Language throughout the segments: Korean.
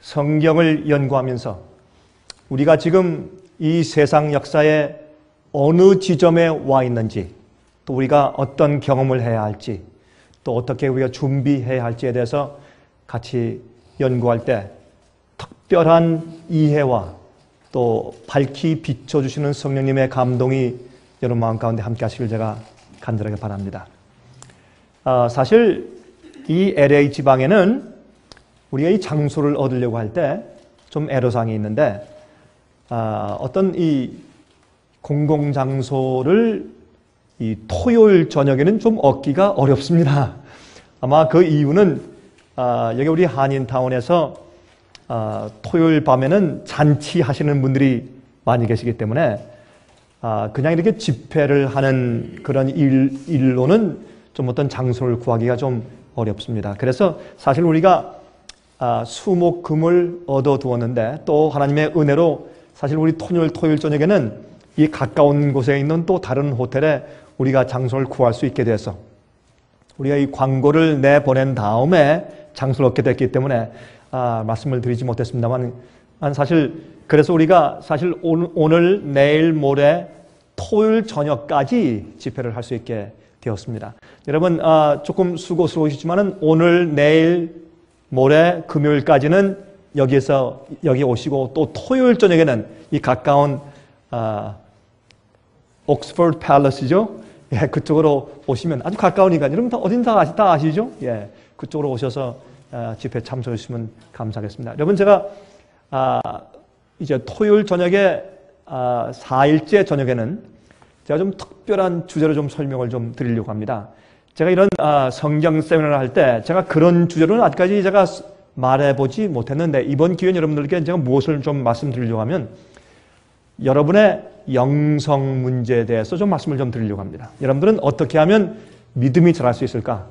성경을 연구하면서 우리가 지금 이 세상 역사의 어느 지점에 와 있는지, 또 우리가 어떤 경험을 해야 할지, 또 어떻게 우리가 준비해야 할지에 대해서 같이 연구할 때 특별한 이해와 또 밝히 비춰주시는 성령님의 감동이 여러분 마음 가운데 함께 하시길 제가 간절하게 바랍니다. 사실 이 LA 지방에는 우리가 이 장소를 얻으려고 할 때 좀 애로사항이 있는데, 어떤 이 공공장소를 이 토요일 저녁에는 좀 얻기가 어렵습니다. 아마 그 이유는 여기 우리 한인타운에서 토요일 밤에는 잔치하시는 분들이 많이 계시기 때문에 그냥 이렇게 집회를 하는 그런 일로는 좀 어떤 장소를 구하기가 좀 어렵습니다. 그래서 사실 우리가 수목금을 얻어두었는데, 또 하나님의 은혜로 사실 우리 토요일 저녁에는 이 가까운 곳에 있는 또 다른 호텔에 우리가 장소를 구할 수 있게 돼서 우리가 이 광고를 내보낸 다음에 장소를 얻게 됐기 때문에 말씀을 드리지 못했습니다만, 사실 그래서 우리가 사실 오늘 내일 모레 토요일 저녁까지 집회를 할 수 있게 되었습니다. 여러분 조금 수고스러우시지만은 오늘 내일 모레 금요일까지는 여기 오시고, 또 토요일 저녁에는 이 가까운 옥스퍼드 팰리스죠. 예, 그쪽으로 오시면 아주 가까우니까 여러분 다 어딘 다 아시죠? 예, 그쪽으로 오셔서 집회 참석해 주시면 감사하겠습니다. 여러분 제가 이제 토요일 저녁에 4일째 저녁에는 제가 좀 특별한 주제로 좀 설명을 좀 드리려고 합니다. 제가 이런 성경 세미나를 할 때 제가 그런 주제로는 아직까지 제가 말해보지 못했는데, 이번 기회에 여러분들께 제가 무엇을 좀 말씀드리려고 하면 여러분의 영성 문제에 대해서 좀 말씀을 좀 드리려고 합니다. 여러분들은 어떻게 하면 믿음이 자랄 수 있을까?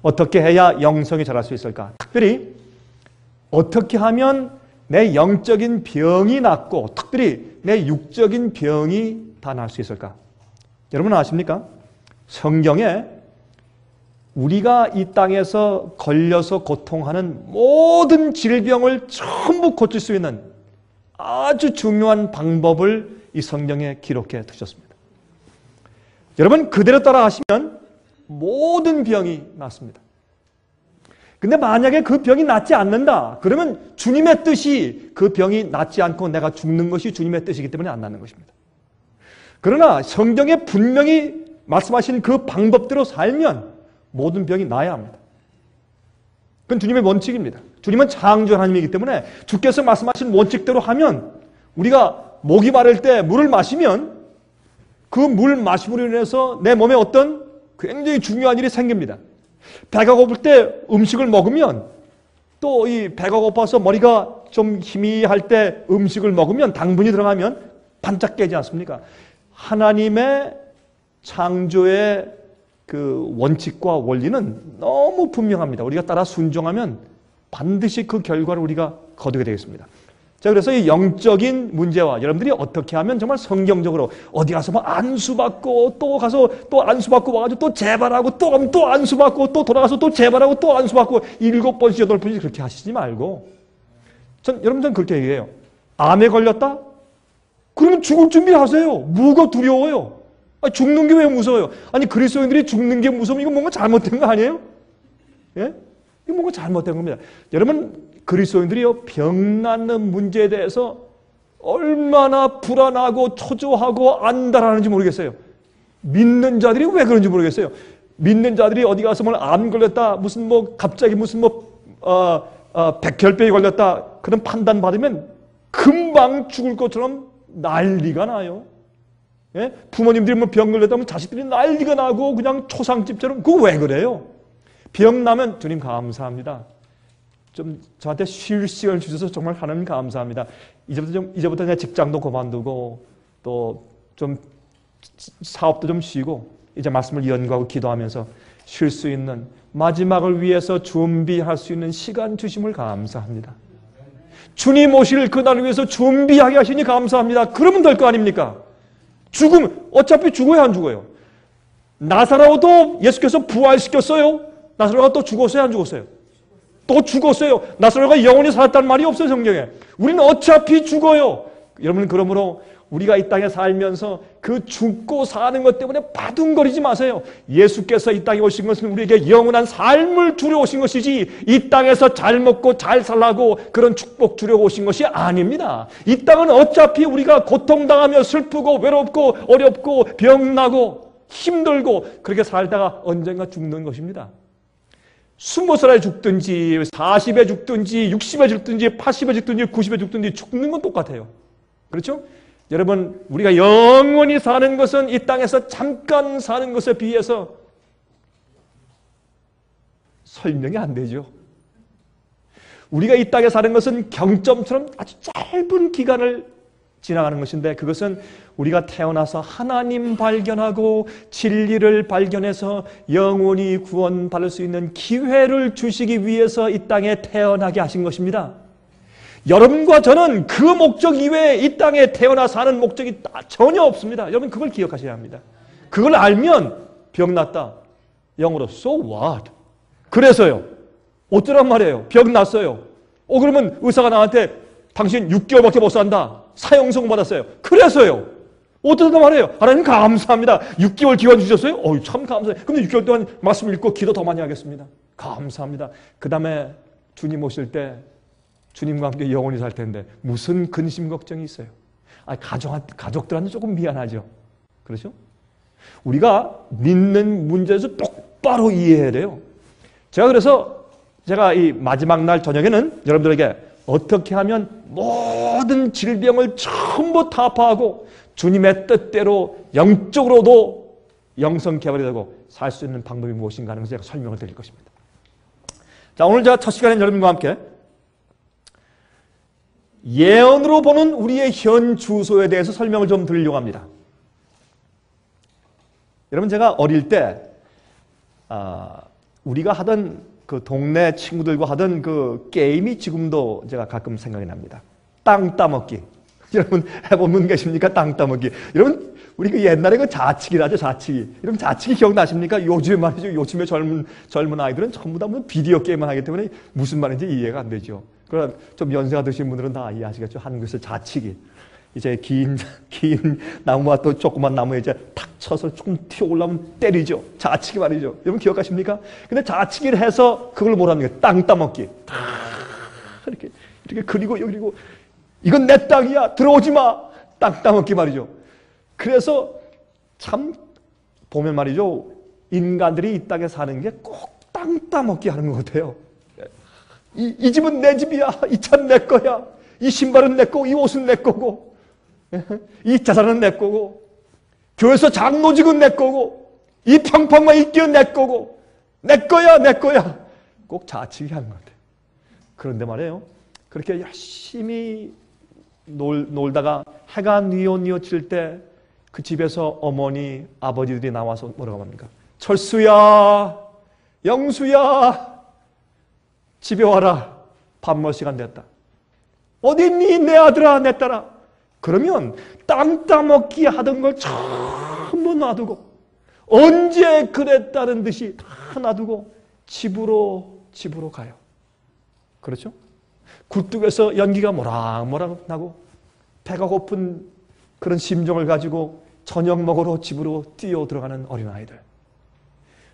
어떻게 해야 영성이 자랄 수 있을까? 특별히 어떻게 하면 내 영적인 병이 낫고 특별히 내 육적인 병이 다 나을 수 있을까? 여러분 아십니까? 성경에 우리가 이 땅에서 걸려서 고통하는 모든 질병을 전부 고칠 수 있는 아주 중요한 방법을 이 성경에 기록해 두셨습니다. 여러분 그대로 따라 하시면 모든 병이 낫습니다. 근데 만약에 그 병이 낫지 않는다, 그러면 주님의 뜻이 그 병이 낫지 않고 내가 죽는 것이 주님의 뜻이기 때문에 안 낫는 것입니다. 그러나 성경에 분명히 말씀하신 그 방법대로 살면 모든 병이 나아야 합니다. 그건 주님의 원칙입니다. 주님은 창조 하나님이기 때문에 주께서 말씀하신 원칙대로 하면, 우리가 목이 마를 때 물을 마시면 그 물 마심으로 인해서 내 몸에 어떤 굉장히 중요한 일이 생깁니다. 배가 고플 때 음식을 먹으면, 또 이 배가 고파서 머리가 좀 희미할 때 음식을 먹으면 당분이 들어가면 반짝 깨지 않습니까? 하나님의 창조의 그 원칙과 원리는 너무 분명합니다. 우리가 따라 순종하면 반드시 그 결과를 우리가 거두게 되겠습니다. 자, 그래서 이 영적인 문제와 여러분들이 어떻게 하면 정말 성경적으로 어디 가서 뭐 안수받고 또 가서 또 안수받고 와가지고 또 재발하고 또 가면 또 안수받고 또 돌아가서 또 재발하고 또 안수받고 7번씩 8번씩 그렇게 하시지 말고, 여러분 그렇게 얘기해요. 암에 걸렸다? 그러면 죽을 준비를 하세요. 뭐가 두려워요? 죽는 게 왜 무서워요? 아니 그리스도인들이 죽는 게 무서우면 이거 뭔가 잘못된 거 아니에요? 예? 이거 뭔가 잘못된 겁니다. 여러분 그리스도인들이요, 병 낫는 문제에 대해서 얼마나 불안하고 초조하고 안달하는지 모르겠어요. 믿는 자들이 왜 그런지 모르겠어요. 믿는 자들이 어디 가서 뭐 암 걸렸다, 무슨 뭐 갑자기 무슨 뭐 백혈병이 걸렸다 그런 판단 받으면 금방 죽을 것처럼 난리가 나요. 예? 부모님들이 뭐 병 걸렸다면 자식들이 난리가 나고 그냥 초상집처럼. 그거 왜 그래요? 병 나면 주님 감사합니다. 좀 저한테 쉴 시간을 주셔서 정말 하나님 감사합니다. 이제부터 내 직장도 그만두고 또 좀 사업도 좀 쉬고 이제 말씀을 연구하고 기도하면서 쉴 수 있는, 마지막을 위해서 준비할 수 있는 시간 주심을 감사합니다. 주님 오실 그날을 위해서 준비하게 하시니 감사합니다. 그러면 될 거 아닙니까? 죽음, 어차피 죽어야 안 죽어요? 나사로도 예수께서 부활시켰어요? 나사로가 또 죽었어요, 안 죽었어요? 또 죽었어요. 나사로가 영원히 살았다는 말이 없어요, 성경에. 우리는 어차피 죽어요. 여러분, 그러므로 우리가 이 땅에 살면서 그 죽고 사는 것 때문에 바둥거리지 마세요. 예수께서 이 땅에 오신 것은 우리에게 영원한 삶을 주려 오신 것이지, 이 땅에서 잘 먹고 잘 살라고 그런 축복 주려 오신 것이 아닙니다. 이 땅은 어차피 우리가 고통당하며 슬프고 외롭고 어렵고 병나고 힘들고 그렇게 살다가 언젠가 죽는 것입니다. 20살에 죽든지 40에 죽든지 60에 죽든지 80에 죽든지 90에 죽든지 죽는 건 똑같아요. 그렇죠? 여러분, 우리가 영원히 사는 것은 이 땅에서 잠깐 사는 것에 비해서 설명이 안 되죠. 우리가 이 땅에 사는 것은 경점처럼 아주 짧은 기간을 지나가는 것인데, 그것은 우리가 태어나서 하나님 발견하고 진리를 발견해서 영원히 구원받을 수 있는 기회를 주시기 위해서 이 땅에 태어나게 하신 것입니다. 여러분과 저는 그 목적 이외에 이 땅에 태어나 사는 목적이 전혀 없습니다. 여러분, 그걸 기억하셔야 합니다. 그걸 알면 병났다, 영어로 so what? 그래서요, 어쩌란 말이에요? 병났어요. 그러면 의사가 나한테 당신 6개월밖에 못 산다, 사형선고 받았어요. 그래서요, 어쩌단 말이에요? 하나님 감사합니다. 6개월 기간 주셨어요? 참 감사해요. 근데 6개월 동안 말씀 읽고 기도 더 많이 하겠습니다. 감사합니다. 그 다음에 주님 오실 때 주님과 함께 영원히 살 텐데 무슨 근심 걱정이 있어요? 가족들한테 조금 미안하죠. 그렇죠? 우리가 믿는 문제에서 똑바로 이해해야 돼요. 제가 이 마지막 날 저녁에는 여러분들에게 어떻게 하면 모든 질병을 전부 타파하고 주님의 뜻대로 영적으로도 영성 개발이 되고 살 수 있는 방법이 무엇인가 하는 것을 제가 설명을 드릴 것입니다. 자, 오늘 제가 첫 시간에 여러분과 함께 예언으로 보는 우리의 현 주소에 대해서 설명을 좀 드리려고 합니다. 여러분, 제가 어릴 때 우리가 하던 그 동네 친구들과 하던 그 게임이 지금도 제가 가끔 생각이 납니다. 땅 따먹기. 여러분 해본 분 계십니까? 땅 따먹기. 여러분, 우리 그 옛날에 그 자치기라죠, 자치기. 여러분, 자치기 기억나십니까? 요즘에 말이죠. 요즘에 젊은 아이들은 전부 다 비디오 게임만 하기 때문에 무슨 말인지 이해가 안 되죠. 그러나 좀 연세가 드신 분들은 다 이해하시겠죠. 한국에서 자치기. 이제 긴 나무와 또 조그만 나무에 이제 탁 쳐서 조금 튀어 올라오면 때리죠. 자치기 말이죠. 여러분 기억하십니까? 근데 자치기를 해서 그걸 뭐랍니까? 땅 따먹기. 이렇게 그리고 이건 내 땅이야. 들어오지 마. 땅 따먹기 말이죠. 그래서 참 보면 말이죠. 인간들이 이 땅에 사는 게 꼭 땅 따먹기 하는 것 같아요. 이 집은 내 집이야. 이 차는 내 거야. 이 신발은 내 거고, 이 옷은 내 거고, 이 자산은 내 거고, 교회에서 장로직은 내 거고, 이 평판만 있기는 내 거고, 내 거야, 내 거야. 꼭 자치기 하는 것 같아요. 그런데 말이에요, 그렇게 열심히 놀다가 해가 뉘어칠 때 그 집에서 어머니, 아버지들이 나와서 뭐라고 합니까? 철수야, 영수야, 집에 와라. 밥 먹을 시간 됐다. 어디 있니? 내 아들아, 내 딸아. 그러면 땅 따먹기 하던 걸 전부 놔두고, 언제 그랬다는 듯이 다 놔두고 집으로 가요. 그렇죠? 굴뚝에서 연기가 모락모락 나고 배가 고픈 그런 심정을 가지고 저녁 먹으러 집으로 뛰어 들어가는 어린아이들.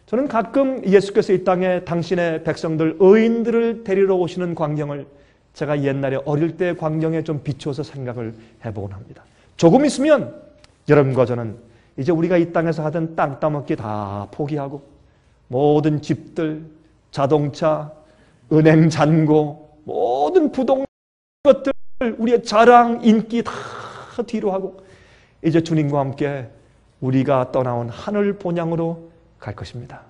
저는 가끔 예수께서 이 땅에 당신의 백성들, 의인들을 데리러 오시는 광경을 제가 옛날에 어릴 때 광경에 좀 비추어서 생각을 해보곤 합니다. 조금 있으면 여러분과 저는 이제 우리가 이 땅에서 하던 땅 따먹기 다 포기하고 모든 집들, 자동차, 은행 잔고, 모든 부동산 것들, 우리의 자랑, 인기 다 뒤로 하고 이제 주님과 함께 우리가 떠나온 하늘 본향으로 갈 것입니다.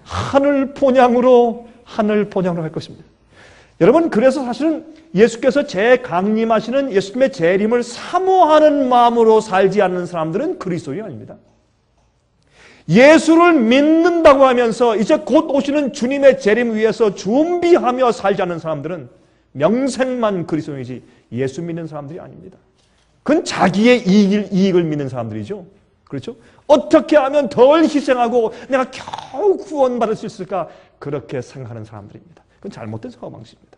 하늘 본향으로 갈 것입니다. 여러분, 그래서 사실은 예수께서 재강림하시는 예수님의 재림을 사모하는 마음으로 살지 않는 사람들은 그리스도인이 아닙니다. 예수를 믿는다고 하면서 이제 곧 오시는 주님의 재림 위해서 준비하며 살지 않는 사람들은 명색만 그리스도인이지 예수 믿는 사람들이 아닙니다. 그건 자기의 이익을 믿는 사람들이죠. 그렇죠? 어떻게 하면 덜 희생하고 내가 겨우 구원받을 수 있을까? 그렇게 생각하는 사람들입니다. 그건 잘못된 사고방식입니다.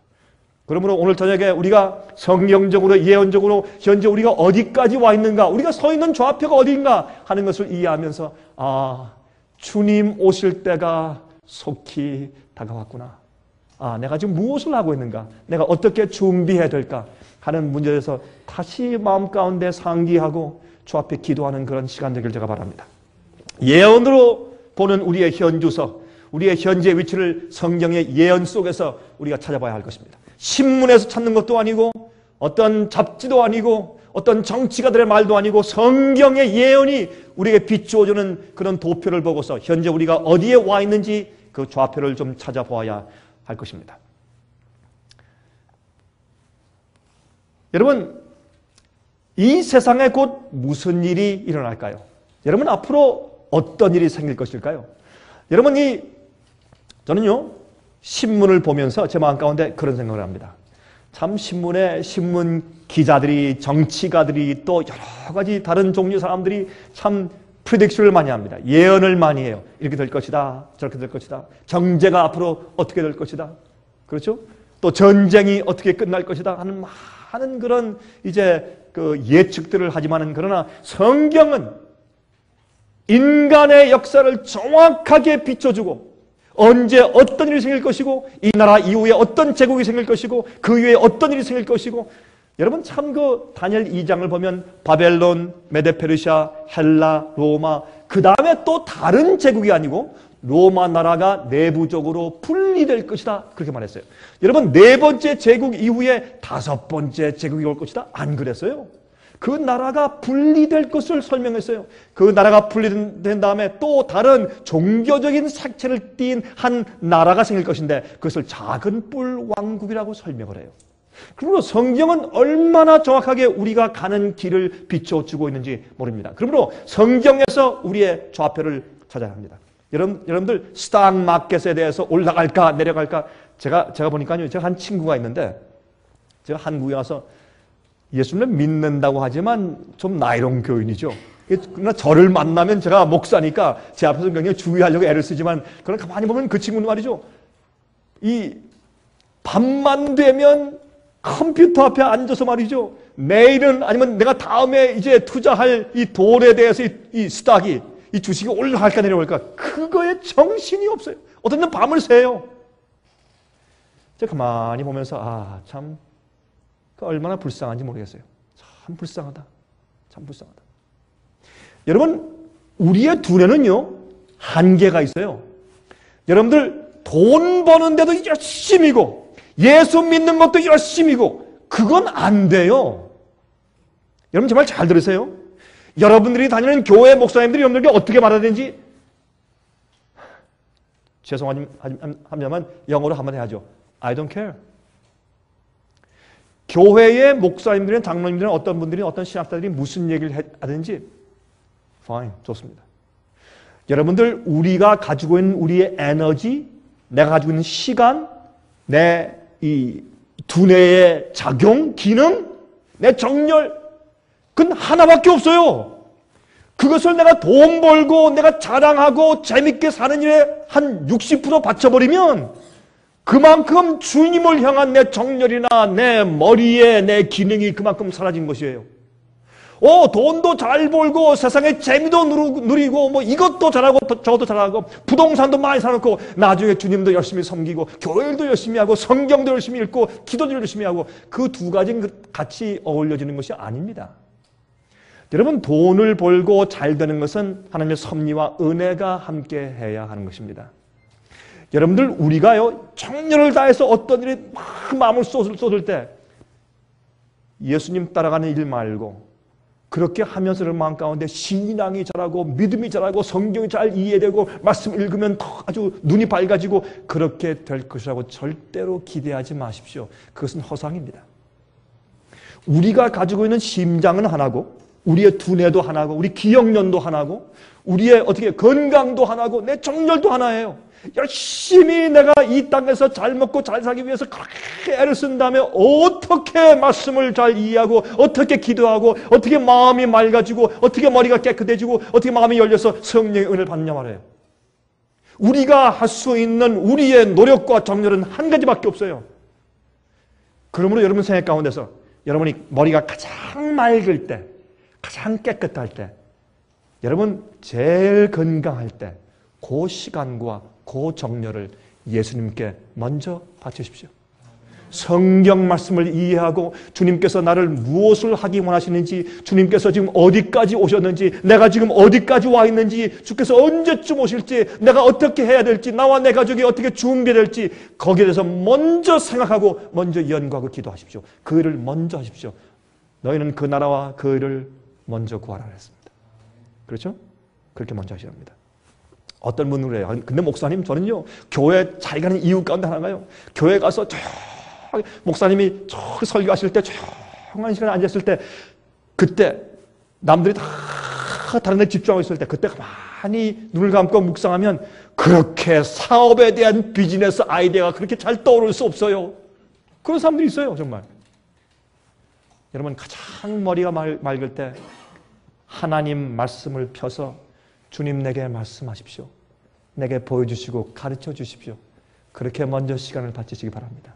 그러므로 오늘 저녁에 우리가 성경적으로 예언적으로 현재 우리가 어디까지 와 있는가, 우리가 서 있는 좌표가 어디인가 하는 것을 이해하면서 주님 오실 때가 속히 다가왔구나. 내가 지금 무엇을 하고 있는가, 내가 어떻게 준비해야 될까 하는 문제에서 다시 마음 가운데 상기하고 주 앞에 기도하는 그런 시간 되길 제가 바랍니다. 예언으로 보는 우리의 현주소, 우리의 현재 위치를 성경의 예언 속에서 우리가 찾아봐야 할 것입니다. 신문에서 찾는 것도 아니고 어떤 잡지도 아니고 어떤 정치가들의 말도 아니고 성경의 예언이 우리에게 비추어주는 그런 도표를 보고서 현재 우리가 어디에 와 있는지 그 좌표를 좀 찾아보아야 할 것입니다. 여러분, 이 세상에 곧 무슨 일이 일어날까요? 여러분, 앞으로 어떤 일이 생길 것일까요? 여러분, 저는요 신문을 보면서 제 마음 가운데 그런 생각을 합니다. 참 신문에 신문 기자들이, 정치가들이, 또 여러 가지 다른 종류 사람들이 참 프리딕션을 많이 합니다. 예언을 많이 해요. 이렇게 될 것이다, 저렇게 될 것이다, 경제가 앞으로 어떻게 될 것이다, 그렇죠? 또 전쟁이 어떻게 끝날 것이다 하는 많은 그런 이제 그 예측들을 하지만은, 그러나 성경은 인간의 역사를 정확하게 비춰주고 언제 어떤 일이 생길 것이고 이 나라 이후에 어떤 제국이 생길 것이고 그 이후에 어떤 일이 생길 것이고, 여러분 참 그 다니엘 2장을 보면 바벨론, 메데페르시아, 헬라, 로마, 그 다음에 또 다른 제국이 아니고 로마 나라가 내부적으로 분리될 것이다, 그렇게 말했어요. 여러분, 네 번째 제국 이후에 다섯 번째 제국이 올 것이다, 안 그랬어요? 그 나라가 분리될 것을 설명했어요. 그 나라가 분리된 다음에 또 다른 종교적인 색채를 띤 한 나라가 생길 것인데 그것을 작은 뿔 왕국이라고 설명을 해요. 그러므로 성경은 얼마나 정확하게 우리가 가는 길을 비춰주고 있는지 모릅니다. 그러므로 성경에서 우리의 좌표를 찾아야 합니다. 여러분들 스탁 마켓에 대해서 올라갈까 내려갈까, 제가 보니까요, 제가 한 친구가 있는데, 제가 한국에 와서 예수님을 믿는다고 하지만 좀 나이롱 교인이죠. 그러나 저를 만나면 제가 목사니까 제 앞에서 굉장히 주의하려고 애를 쓰지만, 그러나 가만히 보면 그 친구는 말이죠, 이 밤만 되면 컴퓨터 앞에 앉아서 말이죠, 내일은 아니면 내가 다음에 이제 투자할 이 돈에 대해서 이 스탁이, 이 주식이 올라갈까 내려갈까, 그거에 정신이 없어요. 어떤 날 밤을 새요. 제가 가만히 보면서 참 얼마나 불쌍한지 모르겠어요. 참 불쌍하다. 참 불쌍하다. 여러분, 우리의 두뇌는요 한계가 있어요. 여러분들 돈 버는데도 열심히고 예수 믿는 것도 열심히고 그건 안 돼요. 여러분 정말 잘 들으세요. 여러분들이 다니는 교회 목사님들이 여러분들에게 어떻게 말해야 되는지, 죄송하지만 영어로 한마디 하죠. I don't care. 교회의 목사님들이나 장로님들이나 어떤 분들이, 어떤 신학자들이 무슨 얘기를 하든지 fine, 좋습니다. 여러분들, 우리가 가지고 있는 우리의 에너지, 내가 가지고 있는 시간, 내 이 두뇌의 작용, 기능, 내 정열, 그건 하나밖에 없어요. 그것을 내가 돈 벌고 내가 자랑하고 재밌게 사는 일에 한 60% 바쳐버리면 그만큼 주님을 향한 내 정열이나 내 머리에 내 기능이 그만큼 사라진 것이에요. 돈도 잘 벌고 세상에 재미도 누리고 뭐 이것도 잘하고 저것도 잘하고 부동산도 많이 사놓고 나중에 주님도 열심히 섬기고 교회도 열심히 하고 성경도 열심히 읽고 기도도 열심히 하고, 그 두 가지는 같이 어울려지는 것이 아닙니다. 여러분, 돈을 벌고 잘 되는 것은 하나님의 섭리와 은혜가 함께 해야 하는 것입니다. 여러분들, 우리가요 정열을 다해서 어떤 일에 막 마음을 쏟을 때 예수님 따라가는 일 말고 그렇게 하면서 마음 가운데 신앙이 자라고 믿음이 자라고 성경이 잘 이해되고 말씀 읽으면 더 아주 눈이 밝아지고 그렇게 될 것이라고 절대로 기대하지 마십시오. 그것은 허상입니다. 우리가 가지고 있는 심장은 하나고 우리의 두뇌도 하나고 우리 기억력도 하나고 우리의 어떻게 건강도 하나고 내 정열도 하나예요. 열심히 내가 이 땅에서 잘 먹고 잘 살기 위해서 그렇게 애를 쓴 다음에 어떻게 말씀을 잘 이해하고 어떻게 기도하고 어떻게 마음이 맑아지고 어떻게 머리가 깨끗해지고 어떻게 마음이 열려서 성령의 은혜를 받느냐 말이에요. 우리가 할 수 있는 우리의 노력과 정열은 한 가지밖에 없어요. 그러므로 여러분 생각 가운데서 여러분이 머리가 가장 맑을 때, 가장 깨끗할 때, 여러분 제일 건강할 때, 그 시간과 그 정열을 예수님께 먼저 바치십시오. 성경 말씀을 이해하고 주님께서 나를 무엇을 하기 원하시는지, 주님께서 지금 어디까지 오셨는지, 내가 지금 어디까지 와 있는지, 주께서 언제쯤 오실지, 내가 어떻게 해야 될지, 나와 내 가족이 어떻게 준비될지, 거기에 대해서 먼저 생각하고 먼저 연구하고 기도하십시오. 그 일을 먼저 하십시오. 너희는 그 나라와 그 일을 먼저 구하라 했습니다. 그렇죠? 그렇게 먼저 하셔야 합니다. 어떤 분은 그래요. 근데 목사님, 저는요 교회 잘 가는 이유 가운데 하나가요, 교회 가서 목사님이 설교하실 때 조용한 시간에 앉았을 때, 그때 남들이 다 다른 데 집중하고 있을 때, 그때 가만히 눈을 감고 묵상하면 그렇게 사업에 대한 비즈니스 아이디어가 그렇게 잘 떠오를 수 없어요. 그런 사람들이 있어요. 정말. 여러분 가장 머리가 맑을 때 하나님 말씀을 펴서 주님 내게 말씀하십시오. 내게 보여주시고 가르쳐 주십시오. 그렇게 먼저 시간을 바치시기 바랍니다.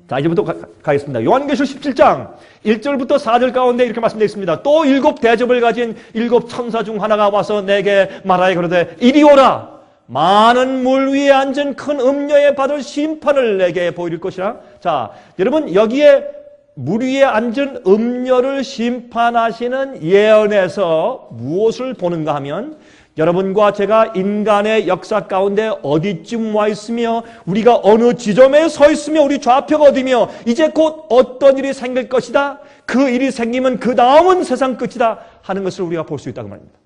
자, 이제부터 가겠습니다. 요한계시록 17장 1절부터 4절 가운데 이렇게 말씀되어 있습니다. 또 7 대접을 가진 7 천사 중 하나가 와서 내게 말하여 그러되 이리 오라. 많은 물 위에 앉은 큰 음녀에 받을 심판을 내게 보일 것이라. 자, 여러분 여기에 물 위에 앉은 음녀를 심판하시는 예언에서 무엇을 보는가 하면, 여러분과 제가 인간의 역사 가운데 어디쯤 와 있으며 우리가 어느 지점에 서 있으며 우리 좌표가 어디며 이제 곧 어떤 일이 생길 것이다, 그 일이 생기면 그 다음은 세상 끝이다 하는 것을 우리가 볼 수 있다고 말입니다.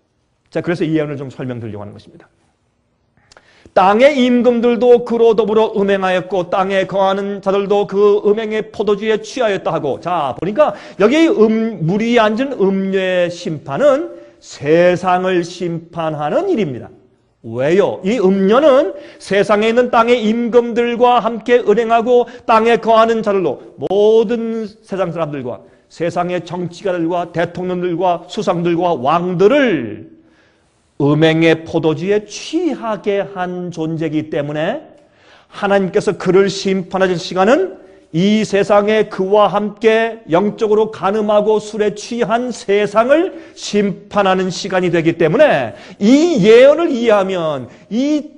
자, 그래서 이 예언을 좀 설명드리려고 하는 것입니다. 땅의 임금들도 그로 더불어 음행하였고 땅에 거하는 자들도 그 음행의 포도주에 취하였다 하고, 자 보니까 여기 물 위에 앉은 음녀의 심판은 세상을 심판하는 일입니다. 왜요? 이 음녀는 세상에 있는 땅의 임금들과 함께 은행하고 땅에 거하는 자들로, 모든 세상 사람들과 세상의 정치가들과 대통령들과 수상들과 왕들을 음행의 포도주에 취하게 한 존재이기 때문에 하나님께서 그를 심판하실 시간은 이 세상에 그와 함께 영적으로 간음하고 술에 취한 세상을 심판하는 시간이 되기 때문에 이 예언을 이해하면 이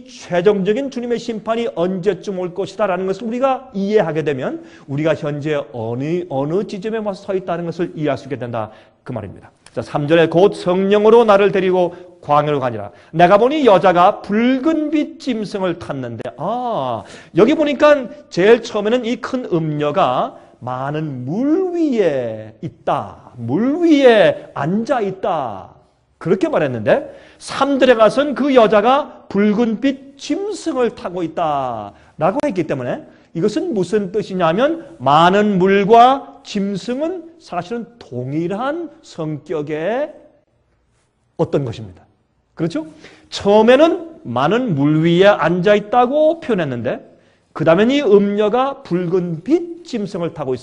최종적인 주님의 심판이 언제쯤 올 것이다 라는 것을 우리가 이해하게 되면 우리가 현재 어느 지점에 와서 서 있다는 것을 이해할 수 있게 된다, 그 말입니다. 자, 3절에 곧 성령으로 나를 데리고 광야로 가니라. 내가 보니 여자가 붉은 빛 짐승을 탔는데, 여기 보니까 제일 처음에는 이 큰 음녀가 많은 물 위에 있다, 물 위에 앉아 있다, 그렇게 말했는데 3절에 가서는 그 여자가 붉은 빛 짐승을 타고 있다 라고 했기 때문에 이것은 무슨 뜻이냐면, 많은 물과 짐승은 사실은 동일한 성격의 어떤 것입니다. 그렇죠? 처음에는 많은 물 위에 앉아있다고 표현했는데 그 다음에 이 음녀가 붉은 빛 짐승을 타고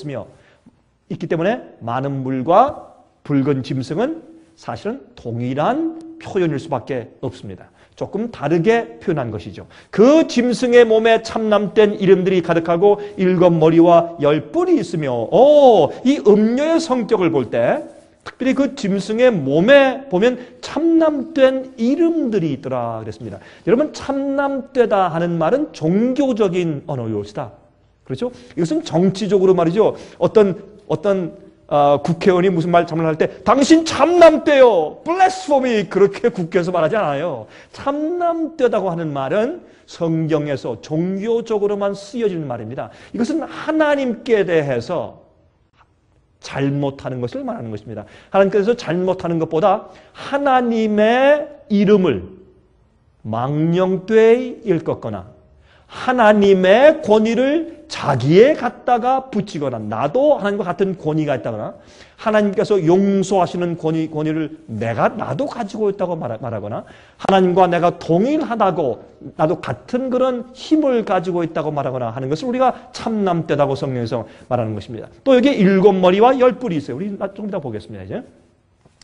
있기 때문에 많은 물과 붉은 짐승은 사실은 동일한 표현일 수밖에 없습니다. 조금 다르게 표현한 것이죠. 그 짐승의 몸에 참남된 이름들이 가득하고 7 머리와 10 뿔이 있으며, 이 음녀의 성격을 볼 때 특별히 그 짐승의 몸에 보면 참남된 이름들이 있더라 그랬습니다. 여러분, 참남되다 하는 말은 종교적인 언어였다. 그렇죠? 이것은 정치적으로 말이죠. 어떤 국회의원이 무슨 말 잘못할 때 당신 참남되요, 블래스포미, 그렇게 국회에서 말하지 않아요. 참남되다고 하는 말은 성경에서 종교적으로만 쓰여지는 말입니다. 이것은 하나님께 대해서 잘못하는 것을 말하는 것입니다. 하나님께서 잘못하는 것보다 하나님의 이름을 망령되이 일컫거나 하나님의 권위를 자기에 갖다가 붙이거나, 나도 하나님과 같은 권위가 있다거나 하나님께서 용서하시는 권위를 나도 가지고 있다고 말하거나 하나님과 내가 동일하다고, 나도 같은 그런 힘을 가지고 있다고 말하거나 하는 것을 우리가 참남되다고 성경에서 말하는 것입니다. 또 여기 7 머리와 10 뿔이 있어요. 우리 좀 이따 보겠습니다. 이제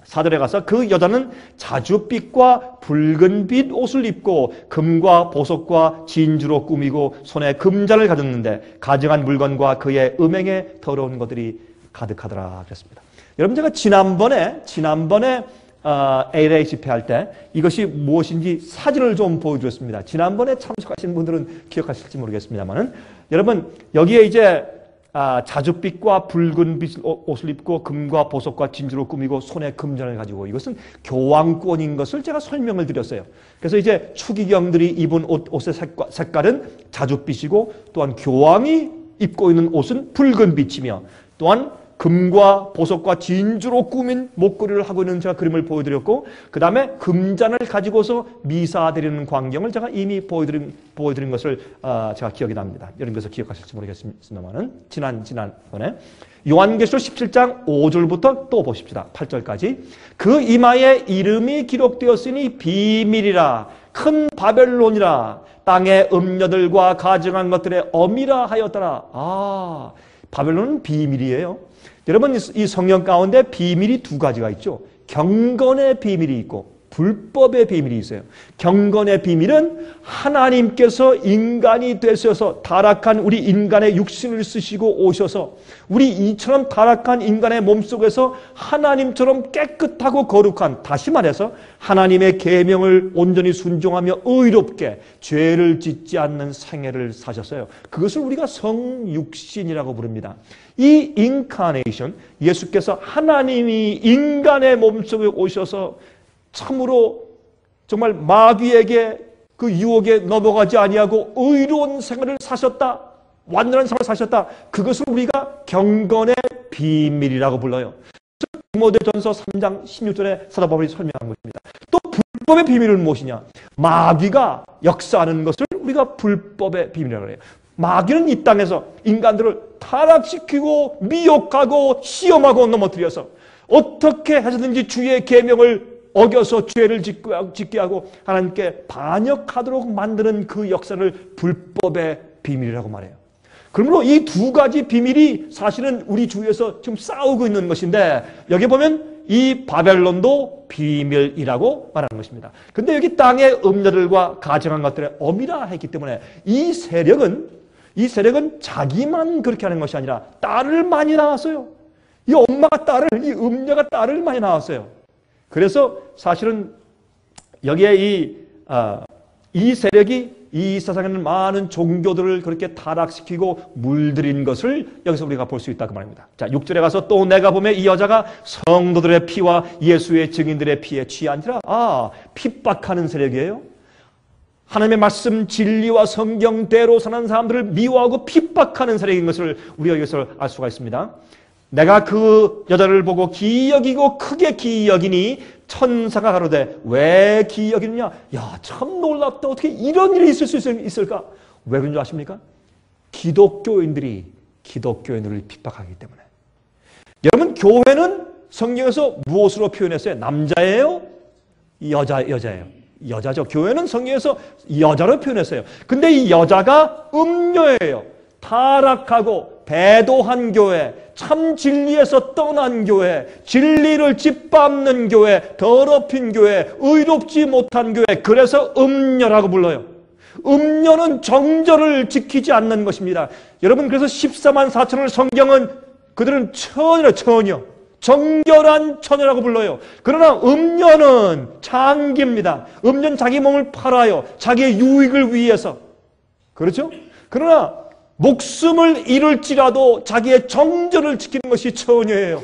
4절에 가서 그 여자는 자줏빛과 붉은빛 옷을 입고 금과 보석과 진주로 꾸미고 손에 금잔을 가졌는데 가증한 물건과 그의 음행에 더러운 것들이 가득하더라 그랬습니다. 여러분 제가 지난번에 LA 집회할 때 이것이 무엇인지 사진을 좀 보여드렸습니다. 지난번에 참석하신 분들은 기억하실지 모르겠습니다만은 여러분 여기에 이제 자줏빛과 붉은빛 옷을 입고 금과 보석과 진주로 꾸미고 손에 금잔을 가지고 이것은 교황권인 것을 제가 설명을 드렸어요. 그래서 이제 추기경들이 입은 옷의 색깔은 자줏빛이고 또한 교황이 입고 있는 옷은 붉은빛이며 또한 금과 보석과 진주로 꾸민 목걸이를 하고 있는 제가 그림을 보여드렸고 그 다음에 금잔을 가지고서 미사 드리는 광경을 제가 이미 보여드린 것을 제가 기억이 납니다. 이런 것을 기억하실지 모르겠습니다만은 지난번에 요한계시록 17장 5절부터 또 보십시다. 8절까지 그 이마에 이름이 기록되었으니 비밀이라 큰 바벨론이라 땅의 음녀들과 가증한 것들의 어미라 하였더라. 바벨론은 비밀이에요. 여러분 이 성경 가운데 비밀이 두 가지가 있죠. 경건의 비밀이 있고 불법의 비밀이 있어요. 경건의 비밀은 하나님께서 인간이 되셔서 타락한 우리 인간의 육신을 쓰시고 오셔서 우리 이처럼 타락한 인간의 몸속에서 하나님처럼 깨끗하고 거룩한, 다시 말해서 하나님의 계명을 온전히 순종하며 의롭게 죄를 짓지 않는 생애를 사셨어요. 그것을 우리가 성육신이라고 부릅니다. 이 인카네이션, 예수께서 하나님이 인간의 몸속에 오셔서 참으로 정말 마귀에게 그 유혹에 넘어가지 아니하고 의로운 생활을 사셨다. 완전한 생활을 사셨다. 그것을 우리가 경건의 비밀이라고 불러요. 디모데전서 3장 16절에 사도 바울이 설명한 것입니다. 또 불법의 비밀은 무엇이냐? 마귀가 역사하는 것을 우리가 불법의 비밀이라고 해요. 마귀는 이 땅에서 인간들을 타락시키고 미혹하고 시험하고 넘어뜨려서 어떻게 해서든지 주의 계명을 어겨서 죄를 짓게 하고 하나님께 반역하도록 만드는 그 역사를 불법의 비밀이라고 말해요. 그러므로 이 두 가지 비밀이 사실은 우리 주위에서 지금 싸우고 있는 것인데 여기 보면 이 바벨론도 비밀이라고 말하는 것입니다. 근데 여기 땅의 음녀들과 가증한 것들의 어미라 했기 때문에 이 세력은 자기만 그렇게 하는 것이 아니라 딸을 많이 낳았어요. 이 엄마가 딸을, 이 음녀가 딸을 많이 낳았어요. 그래서 사실은 여기에 이 세력이 이 세상에는 많은 종교들을 그렇게 타락시키고 물들인 것을 여기서 우리가 볼 수 있다 그 말입니다. 자, 6절에 가서 또 내가 보면 이 여자가 성도들의 피와 예수의 증인들의 피에 취한지라. 핍박하는 세력이에요. 하나님의 말씀 진리와 성경대로 사는 사람들을 미워하고 핍박하는 세력인 것을 우리가 여기서 알 수가 있습니다. 내가 그 여자를 보고 기이여기고 크게 기이여기니 천사가 가로되 왜 기이여기느냐? 야, 참 놀랍다. 어떻게 이런 일이 있을 수 있을까? 왜 그런 줄 아십니까? 기독교인들을 핍박하기 때문에. 여러분, 교회는 성경에서 무엇으로 표현했어요? 남자예요? 여자예요. 여자죠. 교회는 성경에서 여자로 표현했어요. 근데 이 여자가 음녀예요. 타락하고 배도한 교회, 참 진리에서 떠난 교회, 진리를 짓밟는 교회, 더럽힌 교회, 의롭지 못한 교회, 그래서 음녀라고 불러요. 음녀는 정절을 지키지 않는 것입니다. 여러분, 그래서 14만 4천을 성경은 그들은 처녀, 정결한 처녀라고 불러요. 그러나 음녀는 창기입니다. 음녀는 자기 몸을 팔아요. 자기의 유익을 위해서. 그렇죠? 그러나 목숨을 잃을지라도 자기의 정절을 지키는 것이 처녀예요.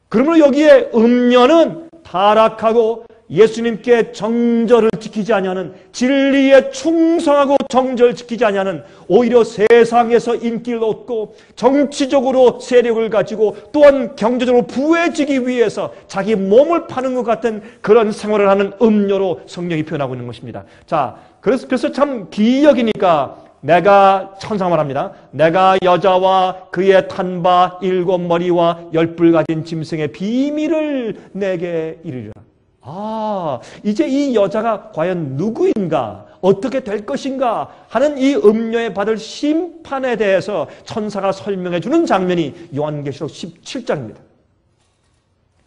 그러므로 여기에 음녀는 타락하고 예수님께 정절을 지키지 아니하는, 진리에 충성하고 정절을 지키지 아니하는, 오히려 세상에서 인기를 얻고 정치적으로 세력을 가지고 또한 경제적으로 부해지기 위해서 자기 몸을 파는 것 같은 그런 생활을 하는 음녀로 성경이 표현하고 있는 것입니다. 자, 그래서 참 기이여기니까 내가 천사가 말합니다. 내가 여자와 그의 탄바 7머리와 10뿔 가진 짐승의 비밀을 내게 이르리라. 이제 이 여자가 과연 누구인가, 어떻게 될 것인가 하는 이 음녀에 받을 심판에 대해서 천사가 설명해 주는 장면이 요한계시록 17장입니다.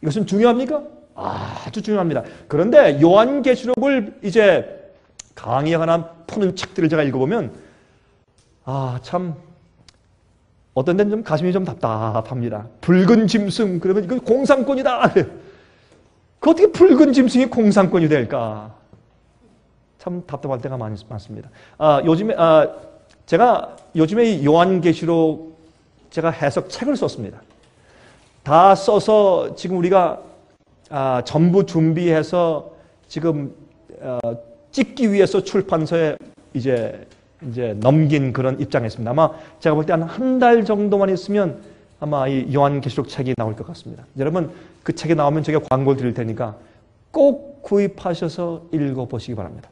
이것은 중요합니까? 아주 중요합니다. 그런데 요한계시록을 이제 강의에 관한 푸는 책들을 제가 읽어보면 참 어떤 데는 좀 가슴이 좀 답답합니다. 붉은 짐승 그러면 이거 공산권이다. 그 어떻게 붉은 짐승이 공산권이 될까? 참 답답할 때가 많습니다. 제가 요즘에 이 요한계시록 제가 해석책을 썼습니다. 다 써서 지금 우리가 전부 준비해서 지금 찍기 위해서 출판사에 이제 넘긴 그런 입장에 있습니다. 아마 제가 볼 때 한 달 정도만 있으면 아마 이 요한계시록 책이 나올 것 같습니다. 여러분 그 책이 나오면 제가 광고를 드릴 테니까 꼭 구입하셔서 읽어보시기 바랍니다.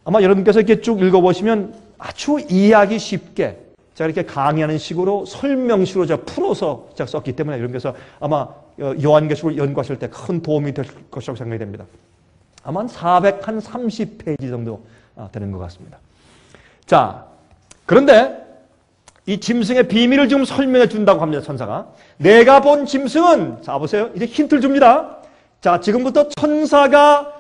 아마 여러분께서 이렇게 쭉 읽어보시면 아주 이해하기 쉽게 제가 이렇게 강의하는 식으로 설명식으로 제가 풀어서 제가 썼기 때문에 여러분께서 아마 요한계시록을 연구하실 때 큰 도움이 될 것이라고 생각이 됩니다. 아마 한 430페이지 정도 되는 것 같습니다. 자, 그런데 이 짐승의 비밀을 지금 설명해 준다고 합니다, 천사가. 내가 본 짐승은, 자, 보세요. 이제 힌트를 줍니다. 자, 지금부터 천사가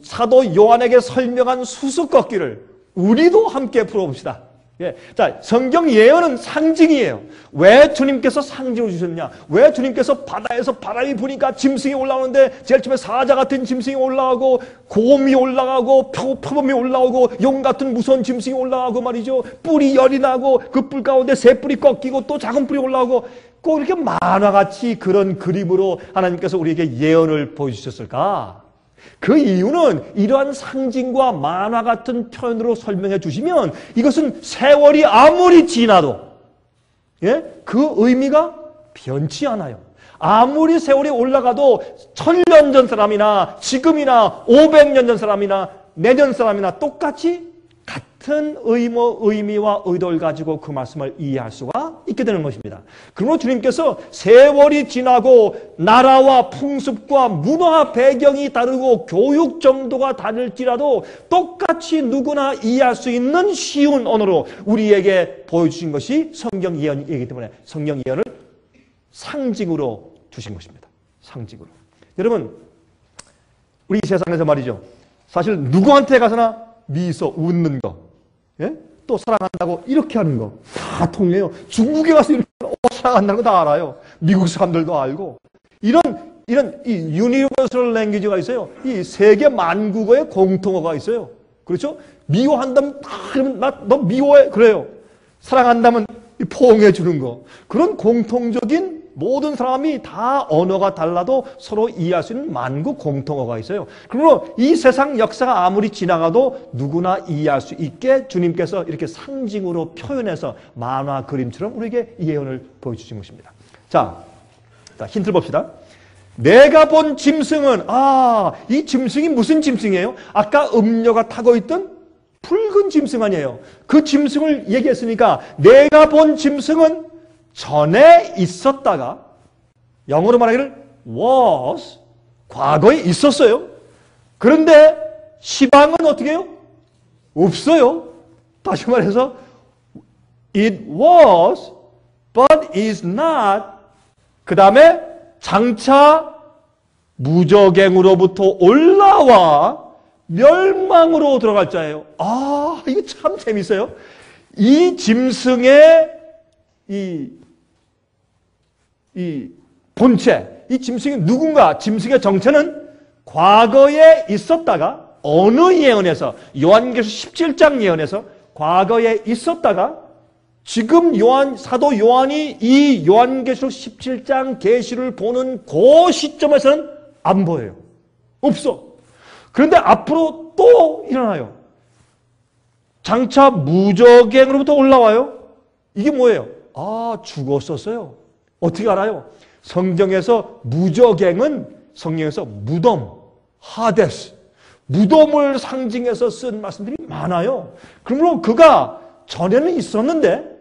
사도 요한에게 설명한 수수께끼를 우리도 함께 풀어봅시다. 예. 자, 성경 예언은 상징이에요. 왜 주님께서 상징을 주셨냐? 왜 주님께서 바다에서 바람이 부니까 짐승이 올라오는데 제일 처음에 사자 같은 짐승이 올라오고 곰이 올라가고 표범이 올라오고 용 같은 무서운 짐승이 올라가고 말이죠. 뿔이 열이 나고 그 뿔 가운데 새 뿔이 꺾이고 또 작은 뿔이 올라오고 꼭 이렇게 만화같이 그런 그림으로 하나님께서 우리에게 예언을 보여주셨을까? 그 이유는 이러한 상징과 만화 같은 표현으로 설명해 주시면 이것은 세월이 아무리 지나도 그 의미가 변치 않아요. 아무리 세월이 올라가도 1000년 전 사람이나 지금이나 500년 전 사람이나 내년 사람이나 똑같이 같은 의미와 의도를 가지고 그 말씀을 이해할 수가 있게 되는 것입니다. 그러므로 주님께서 세월이 지나고 나라와 풍습과 문화 배경이 다르고 교육 정도가 다를지라도 똑같이 누구나 이해할 수 있는 쉬운 언어로 우리에게 보여주신 것이 성경 예언이기 때문에 성경 예언을 상징으로 주신 것입니다. 상징으로. 여러분, 우리 세상에서 말이죠. 사실 누구한테 가서나 미소, 웃는 거, 또 사랑한다고 이렇게 하는 거 다 통해요. 중국에 가서 이렇게 사랑한다는 거 다 알아요. 미국 사람들도 알고. 이런 이 유니버설 랭귀지가 있어요. 이 세계 만국어의 공통어가 있어요. 그렇죠? 미워한다면 너 미워해 그래요. 사랑한다면 포옹해 주는 거. 그런 공통적인 모든 사람이 다 언어가 달라도 서로 이해할 수 있는 만국 공통어가 있어요. 그러므로 이 세상 역사가 아무리 지나가도 누구나 이해할 수 있게 주님께서 이렇게 상징으로 표현해서 만화 그림처럼 우리에게 예언을 보여주신 것입니다. 자, 힌트를 봅시다. 내가 본 짐승은 이 짐승이 무슨 짐승이에요? 아까 음녀가 타고 있던 붉은 짐승 아니에요. 그 짐승을 얘기했으니까 내가 본 짐승은 전에 있었다가 영어로 말하기를 was 과거에 있었어요. 그런데 시방은 어떻게 해요? 없어요. 다시 말해서 it was but is not 그 다음에 장차 무저갱으로부터 올라와 멸망으로 들어갈 자예요. 이거 참 재밌어요. 이 짐승의 이 본체, 이 짐승이 누군가, 짐승의 정체는 과거에 있었다가 어느 예언에서 요한계시록 17장 예언에서 과거에 있었다가 지금 사도 요한이 이 요한계시록 17장 계시를 보는 그 시점에서는 안 보여요. 없어. 그런데 앞으로 또 일어나요. 장차 무저갱으로부터 올라와요. 이게 뭐예요? 죽었었어요. 어떻게 알아요? 성경에서 무저갱은 성경에서 무덤, 하데스, 무덤을 상징해서 쓴 말씀들이 많아요. 그러므로 그가 전에는 있었는데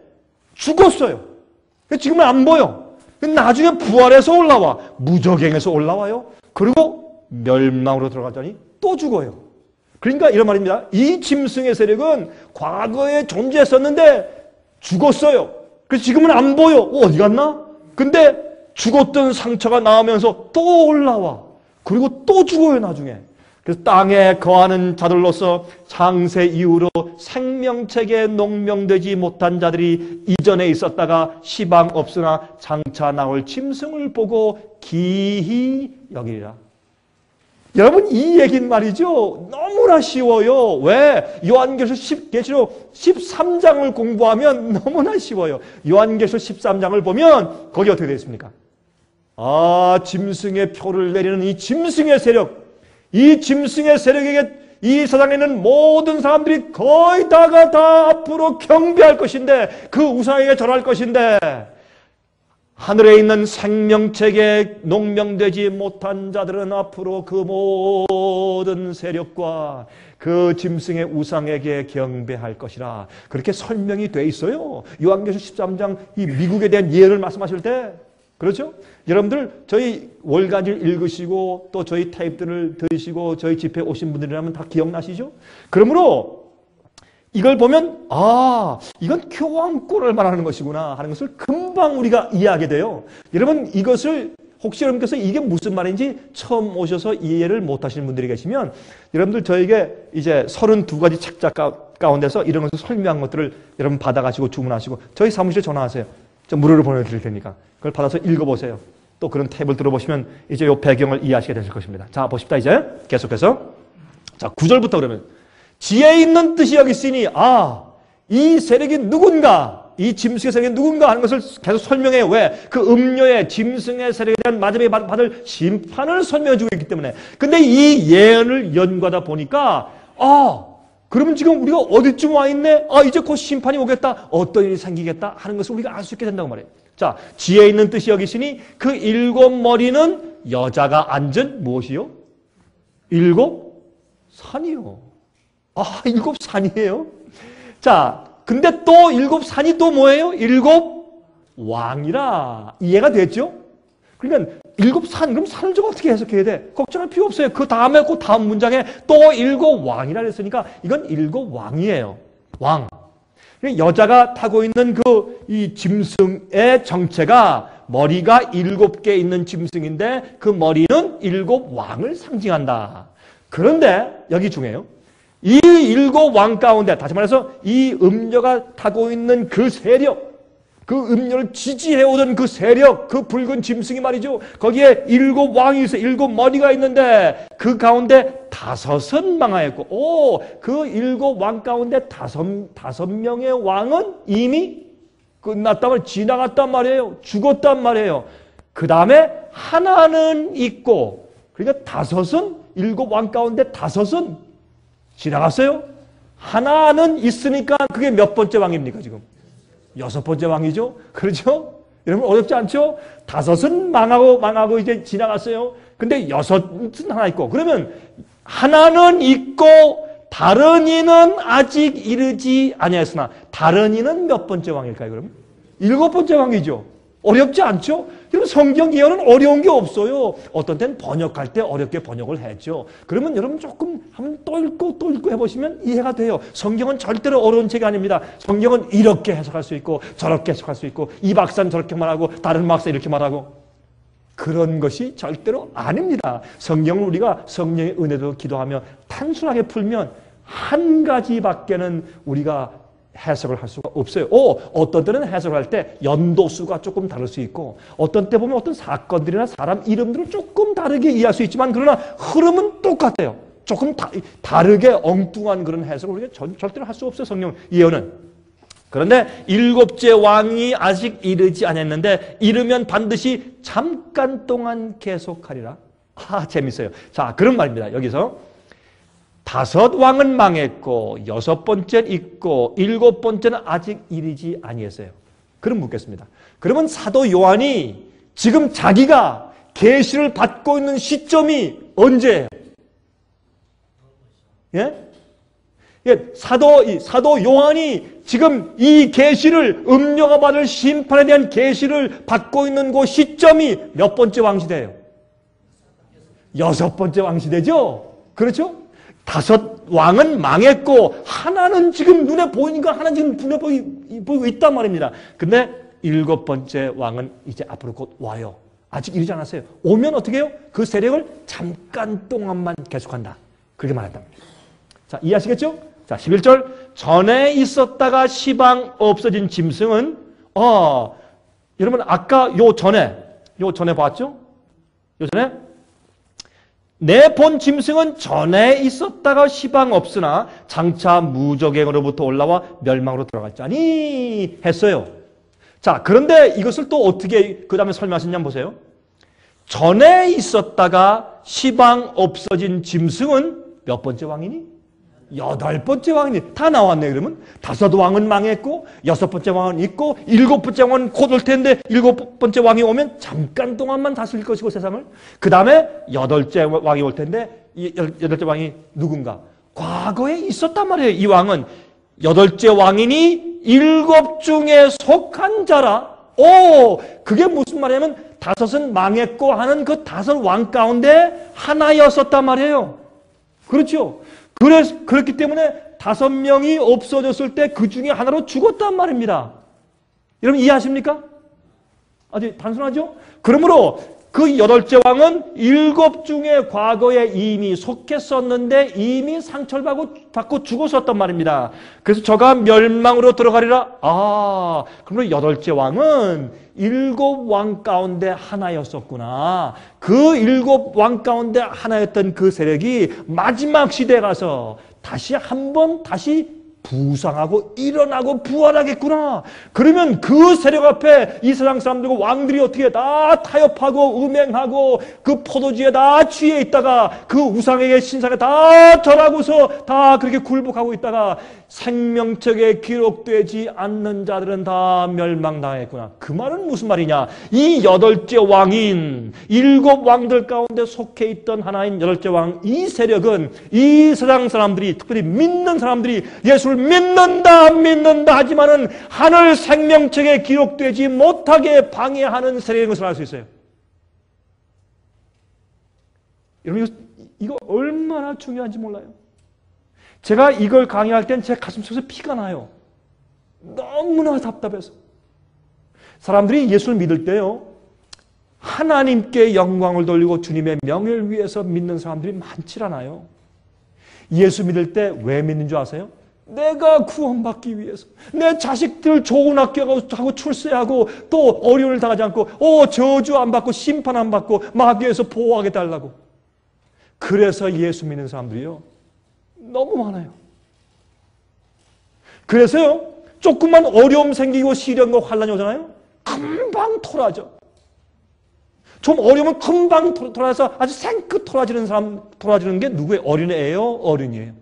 죽었어요. 지금은 안 보여. 나중에 부활해서 올라와. 무저갱에서 올라와요. 그리고 멸망으로 들어가자니 또 죽어요. 그러니까 이런 말입니다. 이 짐승의 세력은 과거에 존재했었는데 죽었어요. 그래서 지금은 안 보여. 어디 갔나? 근데 죽었던 상처가 나오면서 또 올라와. 그리고 또 죽어요, 나중에. 그래서 땅에 거하는 자들로서 창세 이후로 생명책에 농명되지 못한 자들이 이전에 있었다가 시방 없으나 장차 나올 짐승을 보고 기히 여기리라. 여러분, 이 얘기는 말이죠, 너무나 쉬워요. 왜? 요한계시록 13장을 공부하면 너무나 쉬워요. 요한계시록 13장을 보면 거기 어떻게 되어 있습니까? 짐승의 표를 내리는 이 짐승의 세력, 이 짐승의 세력에게 이 세상에 있는 모든 사람들이 거의 다가 다 앞으로 경배할 것인데, 그 우상에게 절할 것인데, 하늘에 있는 생명책에 농명되지 못한 자들은 앞으로 그 모든 세력과 그 짐승의 우상에게 경배할 것이라. 그렇게 설명이 돼 있어요. 요한계시록 13장 이 미국에 대한 예언을 말씀하실 때. 그렇죠? 여러분들 저희 월간지를 읽으시고 또 저희 테이프들을 들으시고 저희 집회에 오신 분들이라면 다 기억나시죠? 그러므로 이걸 보면 이건 교황권을 말하는 것이구나 하는 것을 금방 우리가 이해하게 돼요. 여러분, 이것을 혹시 여러분께서 이게 무슨 말인지 처음 오셔서 이해를 못 하시는 분들이 계시면 여러분들 저에게 이제 32가지 책자 가운데서 이런 것을 설명한 것들을 여러분 받아가시고 주문하시고 저희 사무실에 전화하세요. 저 무료로 보내드릴 테니까 그걸 받아서 읽어보세요. 또 그런 탭을 들어보시면 이제 이 배경을 이해하시게 되실 것입니다. 자, 보십시다. 이제 계속해서 자 9절부터 그러면 지혜 있는 뜻이 여기 있으니 이 세력이 누군가, 이 짐승의 세력이 누군가 하는 것을 계속 설명해요. 왜? 그 음료의 짐승의 세력에 대한 마지막에 받을 심판을 설명해 주고 있기 때문에. 근데 이 예언을 연구하다 보니까 그러면 지금 우리가 어디쯤 와 있네? 이제 곧 심판이 오겠다. 어떤 일이 생기겠다 하는 것을 우리가 알 수 있게 된다고 말해요. 자, 지혜 있는 뜻이 여기 있으니 그 7머리는 여자가 앉은 무엇이요? 7산이요. 7산이에요. 자, 근데 또 7산이 또 뭐예요? 7왕이라. 이해가 됐죠? 그러면 7산, 그럼 산을 좀 어떻게 해석해야 돼? 걱정할 필요 없어요. 그 다음에 그 다음 문장에 또 7왕이라 했으니까 이건 7왕이에요. 왕. 여자가 타고 있는 이 짐승의 정체가 머리가 7개 있는 짐승인데 그 머리는 7왕을 상징한다. 그런데 여기 중에요. 이 7왕 가운데 다시 말해서 이 음녀가 타고 있는 그 세력, 그 음료를 지지해오던 그 세력, 그 붉은 짐승이 말이죠. 거기에 7왕이 있어요. 7머리가 있는데 그 가운데 5은 망하였고 그 7왕 가운데 5명의 왕은 이미 끝났단 말이에요. 지나갔단 말이에요. 죽었단 말이에요. 그 다음에 하나는 있고, 그러니까 5은 7왕 가운데 5은 지나갔어요. 하나는 있으니까 그게 몇 번째 왕입니까 지금? 6번째 왕이죠? 그렇죠? 여러분 어렵지 않죠? 5은 망하고 이제 지나갔어요. 근데 6은 하나 있고, 그러면 하나는 있고 다른 이는 아직 이르지 아니하였으나, 다른 이는 몇 번째 왕일까요? 그럼 7번째 왕이죠. 어렵지 않죠? 여러분 성경 예언은 어려운 게 없어요. 어떤 때는 번역할 때 어렵게 번역을 했죠. 그러면 여러분 조금 한번 또 읽고 해보시면 이해가 돼요. 성경은 절대로 어려운 책이 아닙니다. 성경은 이렇게 해석할 수 있고 저렇게 해석할 수 있고, 이 박사는 저렇게 말하고 다른 박사 이렇게 말하고, 그런 것이 절대로 아닙니다. 성경을 우리가 성령의 은혜로 기도하며 단순하게 풀면 한 가지밖에는 우리가 해석을 할 수가 없어요. 어떤 때는 해석을 할 때 연도수가 조금 다를 수 있고, 어떤 때 보면 어떤 사건들이나 사람 이름들을 조금 다르게 이해할 수 있지만, 그러나 흐름은 똑같아요. 조금 다르게 엉뚱한 그런 해석을 우리가 절대로 할 수 없어요. 성경 예언은. 그런데 7째 왕이 아직 이르지 않았는데 이르면 반드시 잠깐 동안 계속하리라. 재밌어요. 자, 그런 말입니다. 여기서 5왕은 망했고 6번째는 있고 7번째는 아직 이르지 아니했어요. 그럼 묻겠습니다. 그러면 사도 요한이 지금 자기가 계시를 받고 있는 시점이 언제예요? 예? 사도 요한이 지금 이 계시를, 음녀가 받을 심판에 대한 계시를 받고 있는 그 시점이 몇 번째 왕시대예요? 6번째 왕시대죠? 그렇죠? 5왕은 망했고 하나는 지금 눈에 보이니까 하나는 지금 눈에 보이고 있단 말입니다. 근데 7번째 왕은 이제 앞으로 곧 와요. 아직 이르지 않았어요. 오면 어떻게 해요? 그 세력을 잠깐 동안만 계속한다. 그렇게 말한단 말이에요. 자, 이해하시겠죠? 자, 11절. 전에 있었다가 시방 없어진 짐승은, 여러분, 아까 요 전에 봤죠? 요 전에? 내 본 짐승은 전에 있었다가 시방 없으나 장차 무적행으로부터 올라와 멸망으로 들어갔자니 했어요. 자, 그런데 이것을 또 어떻게 그 다음에 설명하셨냐 보세요. 전에 있었다가 시방 없어진 짐승은 몇 번째 왕이니? 8번째 왕이니. 다 나왔네. 그러면 5 왕은 망했고 6번째 왕은 있고 7번째 왕은 곧 올 텐데 7번째 왕이 오면 잠깐 동안만 다스릴 것이고 세상을. 그 다음에 8째 왕이 올 텐데 이 8째 왕이 누군가? 과거에 있었단 말이에요. 이 왕은 8째 왕이니 7 중에 속한 자라. 그게 무슨 말이냐면 5은 망했고 하는 그 5 왕 가운데 하나였었단 말이에요. 그렇죠? 그렇기 때문에 5명이 없어졌을 때 그 중에 하나로 죽었단 말입니다. 여러분 이해하십니까? 아주 단순하죠? 그러므로 그 8째 왕은 7 중에 과거에 이미 속했었는데 이미 상처를 받고 죽었었단 말입니다. 그래서 저가 멸망으로 들어가리라. 그러면 8째 왕은 7 왕 가운데 하나였었구나. 그 7 왕 가운데 하나였던 그 세력이 마지막 시대에 가서 다시 한번 부상하고 일어나고 부활하겠구나. 그러면 그 세력 앞에 이 세상 사람들과 왕들이 어떻게 다 타협하고 음행하고 그 포도주에 다 취해 있다가 그 우상에게 신상에 다 절하고서 다 그렇게 굴복하고 있다가 생명책에 기록되지 않는 자들은 다 멸망당했구나. 그 말은 무슨 말이냐? 이 8째 왕인 7 왕들 가운데 속해 있던 하나인 8째 왕 이 세력은 이 세상 사람들이 특별히 믿는 사람들이 예수를 믿는다 하지만은 하늘 생명책에 기록되지 못하게 방해하는 세력인 것을 알 수 있어요. 여러분 이거 얼마나 중요한지 몰라요. 제가 이걸 강의할 땐 제 가슴속에서 피가 나요. 너무나 답답해서. 사람들이 예수를 믿을 때요, 하나님께 영광을 돌리고 주님의 명예를 위해서 믿는 사람들이 많지 않아요. 예수 믿을 때 왜 믿는 줄 아세요? 내가 구원받기 위해서, 내 자식들 좋은 학교 가고 출세하고 또 어려움을 당하지 않고 저주 안 받고 심판 안 받고 마귀에서 보호하게 달라고. 그래서 예수 믿는 사람들이요 너무 많아요. 그래서요 조금만 어려움 생기고 시련과 환란이 오잖아요, 금방 토라져. 좀 어려우면 금방 토라져서 아주 생긋 토라지는 게 누구예요? 어린애예요? 어른이에요?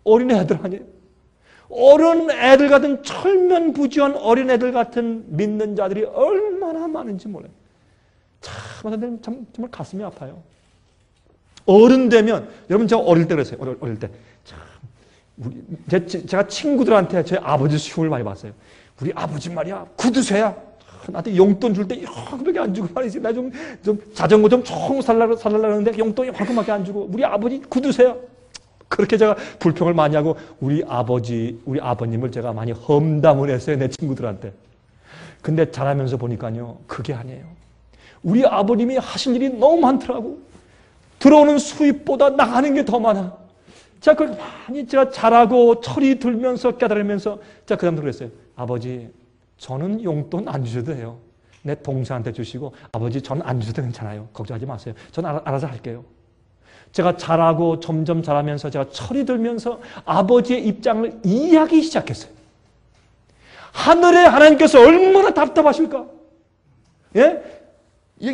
어린애들 아니에요? 어른애들 같은 철면부지한 어린애들 같은 믿는 자들이 얼마나 많은지 몰라요. 참 정말 가슴이 아파요. 어른 되면, 여러분 제가 어릴 때 그랬어요. 어릴 때 참 제가 친구들한테 제 아버지 시험을 많이 봤어요. 우리 아버지 말이야 구두쇠야. 나한테 용돈 줄 때 이렇게 안 주고 말이지. 나 좀 자전거 좀 총 살라고 하는데 용돈이 얼마밖에 안 주고. 우리 아버지 구두쇠야. 그렇게 제가 불평을 많이 하고 우리 아버님을 제가 많이 험담을 했어요, 내 친구들한테. 근데 자라면서 보니까요, 그게 아니에요. 우리 아버님이 하실 일이 너무 많더라고. 들어오는 수입보다 나가는 게 더 많아. 자, 그걸 많이 제가 자라고 철이 들면서 깨달으면서 자, 그 다음에 그랬어요. 아버지, 저는 용돈 안 주셔도 돼요. 내 동생한테 주시고, 아버지, 저는 안 주셔도 괜찮아요. 걱정하지 마세요. 저는 알아서 할게요. 제가 자라고 점점 자라면서 제가 철이 들면서 아버지의 입장을 이해하기 시작했어요. 하늘의 하나님께서 얼마나 답답하실까? 예?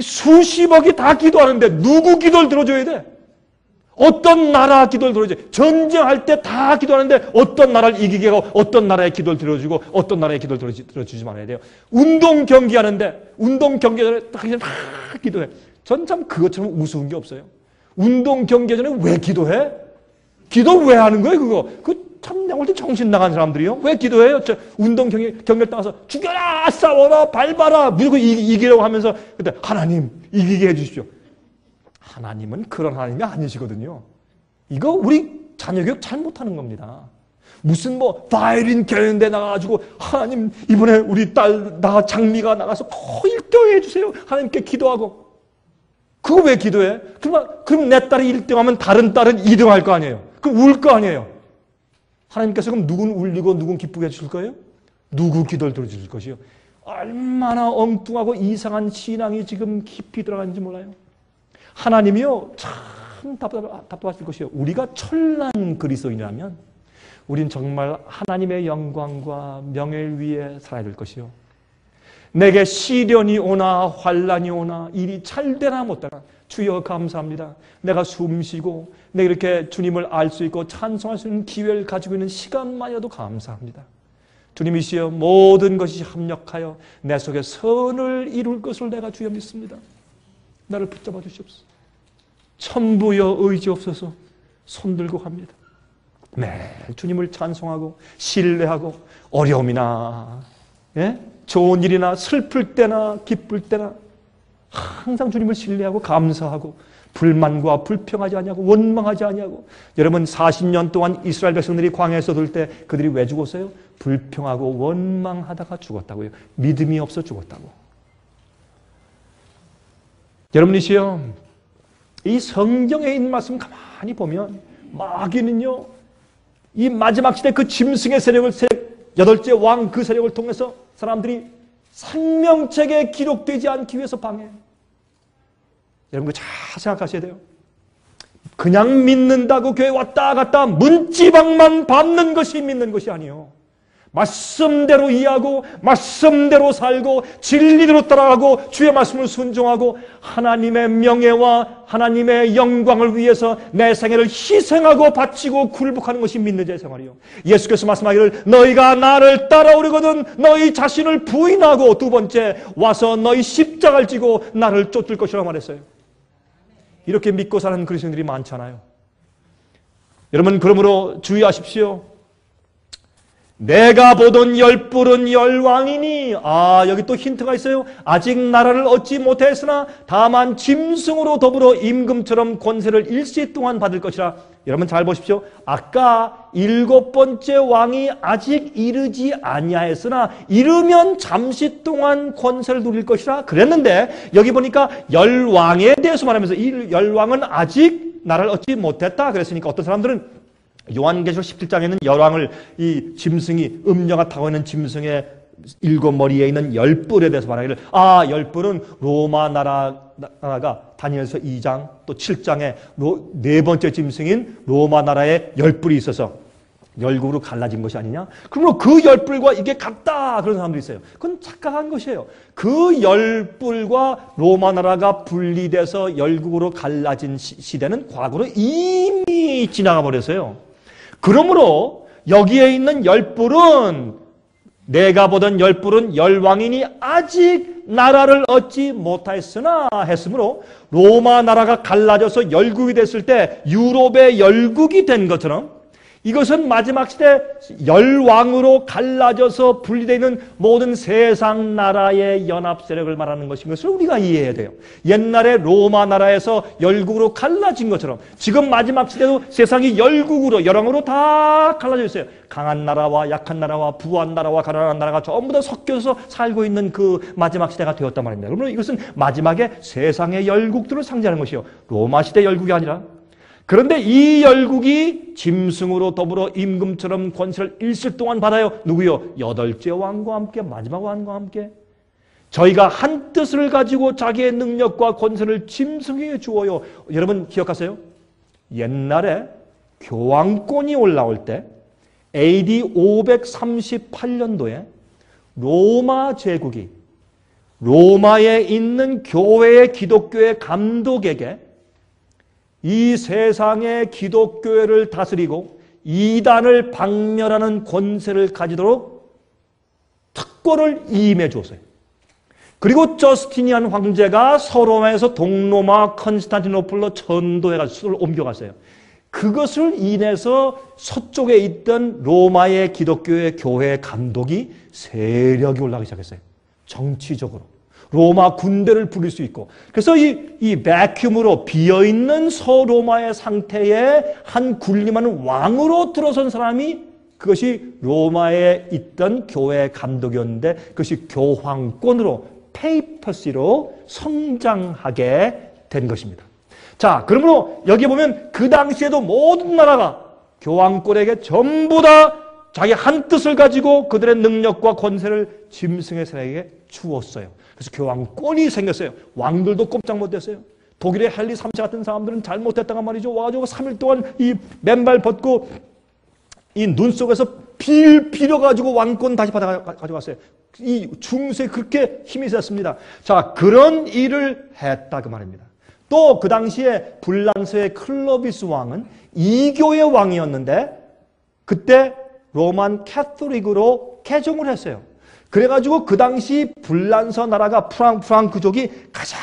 수십억이 다 기도하는데 누구 기도를 들어줘야 돼? 어떤 나라 기도를 들어줘야 돼? 전쟁할 때 다 기도하는데 어떤 나라를 이기게 하고 어떤 나라의 기도를 들어주고 어떤 나라의 기도를 들어주지 말아야 돼요. 운동 경기하는데 운동 경기 전에 다 기도해. 전 참 그것처럼 우스운 게 없어요. 운동 경기 전에 왜 기도해? 기도 왜 하는 거예요, 그거? 참, 내가 볼 때 정신 나간 사람들이요. 왜 기도해요? 운동 경기를 따라서 죽여라, 싸워라, 밟아라, 무조건 이기려고 하면서, 그때 하나님, 이기게 해주십시오. 하나님은 그런 하나님이 아니시거든요. 이거 우리 자녀 교육 잘못하는 겁니다. 무슨 뭐 바이올린 교연대 나가가지고 하나님 이번에 우리 딸 장미가 나가서 꼭 1등 해주세요. 하나님께 기도하고. 그거 왜 기도해? 그럼 내 딸이 1등하면 다른 딸은 2등 할 거 아니에요. 그럼 울 거 아니에요. 하나님께서 그럼 누군 울리고 누군 기쁘게 해주실 거예요? 누구 기도를 들어주실 것이요? 얼마나 엉뚱하고 이상한 신앙이 지금 깊이 들어가는지 몰라요. 하나님이요 참 답답하실 것이요. 우리가 천난 그리스도인이라면 우린 정말 하나님의 영광과 명예를 위해 살아야 될 것이요. 내게 시련이 오나 환난이 오나 일이 잘 되나 못 되나 주여 감사합니다. 내가 숨쉬고 내가 이렇게 주님을 알 수 있고 찬송할 수 있는 기회를 가지고 있는 시간만이라도 감사합니다. 주님이시여 모든 것이 합력하여 내 속에 선을 이룰 것을 내가 주여 믿습니다. 나를 붙잡아 주시옵소서. 천부여 의지옵소서. 손들고 갑니다. 매일 주님을 찬송하고 신뢰하고 어려움이나 좋은 일이나 슬플 때나 기쁠 때나 항상 주님을 신뢰하고 감사하고 불만과 불평하지 아니하고 원망하지 아니하고. 여러분 40년 동안 이스라엘 백성들이 광야에서 돌 때 그들이 왜 죽었어요? 불평하고 원망하다가 죽었다고요. 믿음이 없어 죽었다고. 여러분이시여 이 성경에 있는 말씀 가만히 보면 마귀는요 이 마지막 시대 그 짐승의 세력을 8째 왕 그 세력을 통해서 사람들이 생명책에 기록되지 않기 위해서 방해해요. 여러분 그 잘 생각하셔야 돼요. 그냥 믿는다고 교회 왔다 갔다 문지방만 밟는 것이 믿는 것이 아니에요. 말씀대로 이해하고 말씀대로 살고 진리대로 따라가고 주의 말씀을 순종하고 하나님의 명예와 하나님의 영광을 위해서 내 생애를 희생하고 바치고 굴복하는 것이 믿는 자의 생활이요. 예수께서 말씀하기를 너희가 나를 따라오려거든 너희 자신을 부인하고 두 번째 와서 너희 십자가를 지고 나를 쫓을 것이라고 말했어요. 이렇게 믿고 사는 그리스도인들이 많잖아요. 여러분 그러므로 주의하십시오. 내가 보던 열불은 열왕이니. 여기 또 힌트가 있어요. 아직 나라를 얻지 못했으나 다만 짐승으로 더불어 임금처럼 권세를 일시 동안 받을 것이라. 여러분 잘 보십시오. 아까 7번째 왕이 아직 이르지 아니하였으나 이르면 잠시 동안 권세를 누릴 것이라 그랬는데 여기 보니까 열왕에 대해서 말하면서 이 열왕은 아직 나라를 얻지 못했다 그랬으니까 어떤 사람들은 요한계시록 17장에는 열왕을 이 짐승이 음녀가 타고 있는 짐승의 7머리에 있는 열뿔에 대해서 말하기를 열뿔은 로마 나라가 다니엘서 2장 또 7장에 4번째 짐승인 로마 나라에 열뿔이 있어서 열국으로 갈라진 것이 아니냐? 그러므로 그 열뿔과 이게 같다 그런 사람들이 있어요. 그건 착각한 것이에요. 그 열뿔과 로마 나라가 분리돼서 열국으로 갈라진 시대는 과거로 이미 지나가 버렸어요. 그러므로 여기에 있는 열뿔은 내가 보던 열뿔은 열왕이니 아직 나라를 얻지 못하였으나 했으므로 로마 나라가 갈라져서 열국이 됐을 때 유럽의 열국이 된 것처럼 이것은 마지막 시대 열왕으로 갈라져서 분리되어 있는 모든 세상 나라의 연합 세력을 말하는 것인 것을 우리가 이해해야 돼요. 옛날에 로마 나라에서 열국으로 갈라진 것처럼 지금 마지막 시대도 세상이 열국으로 열왕으로 다 갈라져 있어요. 강한 나라와 약한 나라와 부한 나라와 가난한 나라가 전부 다 섞여서 살고 있는 그 마지막 시대가 되었단 말입니다. 그러면 이것은 마지막에 세상의 열국들을 상징하는 것이요. 로마 시대 열국이 아니라. 그런데 이 열국이 짐승으로 더불어 임금처럼 권세를 일시 동안 받아요. 누구요? 8째 왕과 함께 마지막 왕과 함께. 저희가 한 뜻을 가지고 자기의 능력과 권세를 짐승에게 주어요. 여러분 기억하세요? 옛날에 교황권이 올라올 때 AD 538년도에 로마 제국이 로마에 있는 교회의 기독교의 감독에게 이 세상의 기독교회를 다스리고 이단을 박멸하는 권세를 가지도록 특권을 임해 주었어요. 그리고 저스티니안 황제가 서로마에서 동로마 컨스탄티노플로 전도해가지고 수를 옮겨갔어요. 그것을 인해서 서쪽에 있던 로마의 기독교의 교회 감독이 세력이 올라가기 시작했어요. 정치적으로. 로마 군대를 부릴 수 있고. 그래서 이 베큐므로 비어있는 서로마의 상태에 한 군림하는 왕으로 들어선 사람이 그것이 로마에 있던 교회 감독이었는데 그것이 교황권으로 페이퍼시로 성장하게 된 것입니다. 자, 그러므로 여기 보면 그 당시에도 모든 나라가 교황권에게 전부 다 자기 한 뜻을 가지고 그들의 능력과 권세를 짐승의 세력에게 주었어요. 그래서 교황권이 생겼어요. 왕들도 꼼짝 못했어요. 독일의 헨리 3세 같은 사람들은 잘못했다가 말이죠. 와가지고 3일 동안 이 맨발 벗고 이 눈 속에서 빌어가지고 왕권 다시 가져갔어요. 이 중세 그렇게 힘이 있었습니다. 자, 그런 일을 했다 그 말입니다. 또 그 당시에 불란서의 클로비스 왕은 이교의 왕이었는데 그때 로만 캐토릭으로 개종을 했어요. 그래가지고 그 당시 불란서 나라가 프랑크족이 가장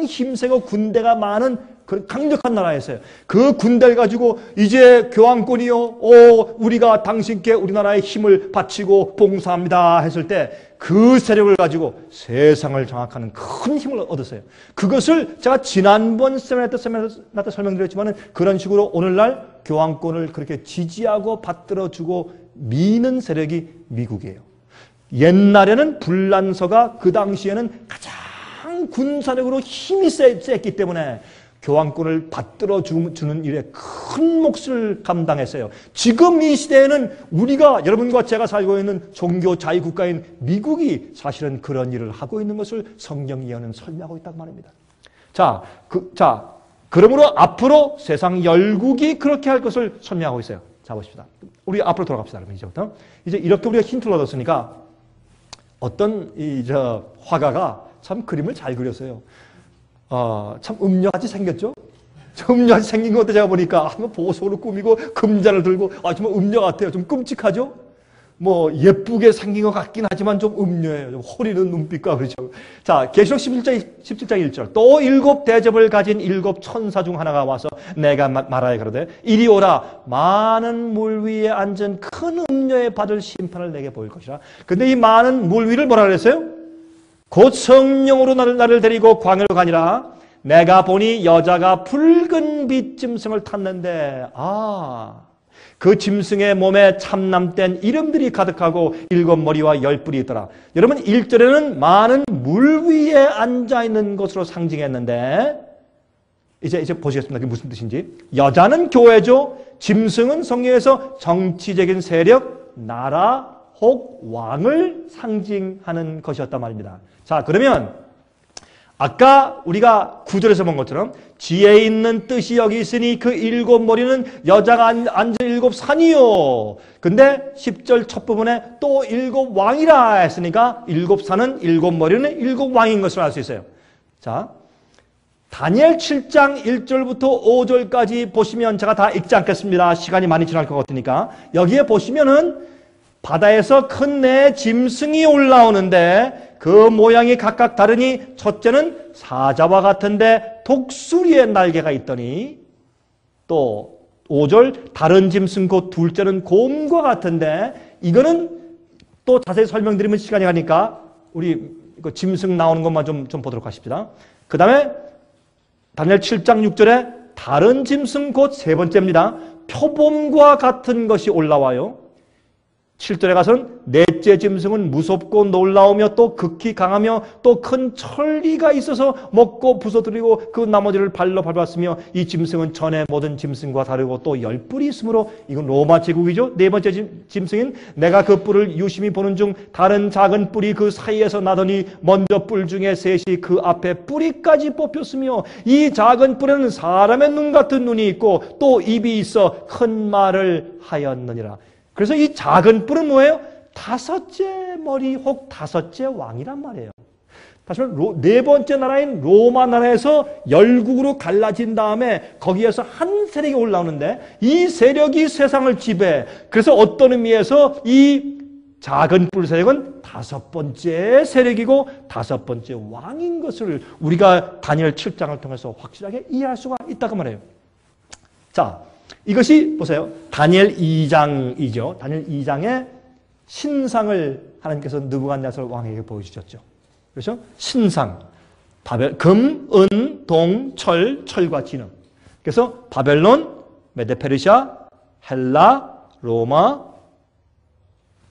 힘세고 군대가 많은 강력한 나라였어요. 그 군대를 가지고 이제 교황권이요, 우리가 당신께 우리나라의 힘을 바치고 봉사합니다 했을 때 그 세력을 가지고 세상을 장악하는 큰 힘을 얻었어요. 그것을 제가 지난번 세미나 때 설명드렸지만 그런 식으로 오늘날 교황권을 그렇게 지지하고 받들어주고 미는 세력이 미국이에요. 옛날에는 불란서가 그 당시에는 가장 군사력으로 힘이 셌기 때문에 교황권을 받들어주는 일에 큰 몫을 감당했어요. 지금 이 시대에는 우리가 여러분과 제가 살고 있는 종교 자유국가인 미국이 사실은 그런 일을 하고 있는 것을 성경 예언은 설명하고 있단 말입니다. 그러므로 앞으로 세상 열국이 그렇게 할 것을 설명하고 있어요. 자, 보십시다. 우리 앞으로 돌아갑시다. 그러면 이제부터. 이제 이렇게 우리가 힌트를 얻었으니까 어떤 화가가 참 그림을 잘 그렸어요. 참 음녀같이 생겼죠? 음녀같이 생긴 것 같아 제가 보니까 보석으로 꾸미고 금잔을 들고 정말 음녀 같아요. 좀 끔찍하죠? 뭐 예쁘게 생긴 것 같긴 하지만 좀 음녀예요. 좀 호리는 눈빛과 그렇죠. 자, 계시록 17장 1절. 또 7 대접을 가진 7 천사 중 하나가 와서 내가 말하여 가로되 이리 오라. 많은 물 위에 앉은 큰 음녀에 받을 심판을 내게 보일 것이라. 근데 이 많은 물 위를 뭐라 그랬어요? 곧 성령으로 나를 데리고 광야로 가니라. 내가 보니 여자가 붉은 빛 짐승을 탔는데 그 짐승의 몸에 참남된 이름들이 가득하고 7 머리와 10 뿔이 있더라. 여러분 1절에는 많은 물 위에 앉아있는 것으로 상징했는데 이제 보시겠습니다. 그게 무슨 뜻인지. 여자는 교회죠. 짐승은 성경에서 정치적인 세력, 나라 혹 왕을 상징하는 것이었단 말입니다. 자, 그러면 아까 우리가 9절에서 본 것처럼 지혜 있는 뜻이 여기 있으니 그 7 머리는 여자가 앉은 7 산이요. 근데 10절 첫 부분에 또 7 왕이라 했으니까 7 산은 7 머리는 7 왕인 것을 알 수 있어요. 자, 다니엘 7장 1절부터 5절까지 보시면 제가 다 읽지 않겠습니다. 시간이 많이 지날 것 같으니까. 여기에 보시면은 바다에서 큰 네 짐승이 올라오는데 그 모양이 각각 다르니 첫째는 사자와 같은데 독수리의 날개가 있더니 또 5절 다른 짐승 곧 둘째는 곰과 같은데 이거는 또 자세히 설명드리면 시간이 가니까 우리 짐승 나오는 것만 좀 보도록 하십시다. 그 다음에 다니엘 7장 6절에 다른 짐승 곧 세 번째입니다. 표범과 같은 것이 올라와요. 7절에 가서는 넷째 짐승은 무섭고 놀라우며 또 극히 강하며 또 큰 천리가 있어서 먹고 부서뜨리고 그 나머지를 발로 밟았으며 이 짐승은 전에 모든 짐승과 다르고 또 10 뿔이 있으므로 이건 로마 제국이죠. 네 번째 짐승인 내가 그 뿔을 유심히 보는 중 다른 작은 뿔이 그 사이에서 나더니 먼저 뿔 중에 셋이 그 앞에 뿌리까지 뽑혔으며 이 작은 뿔에는 사람의 눈 같은 눈이 있고 또 입이 있어 큰 말을 하였느니라. 그래서 이 작은 뿔은 뭐예요? 5째 머리 혹 5째 왕이란 말이에요. 다시 말하면 네 번째 나라인 로마 나라에서 열국으로 갈라진 다음에 거기에서 한 세력이 올라오는데 이 세력이 세상을 지배해. 그래서 어떤 의미에서 이 작은 뿔 세력은 5번째 세력이고 5번째 왕인 것을 우리가 다니엘 7장을 통해서 확실하게 이해할 수가 있다고 말해요. 자, 이것이 보세요. 다니엘 2장이죠. 다니엘 2장의 신상을 하나님께서 느부갓네살 왕에게 보여주셨죠. 그렇죠? 신상. 금, 은, 동, 철과 진흙. 그래서 바벨론, 메데페르시아, 헬라, 로마,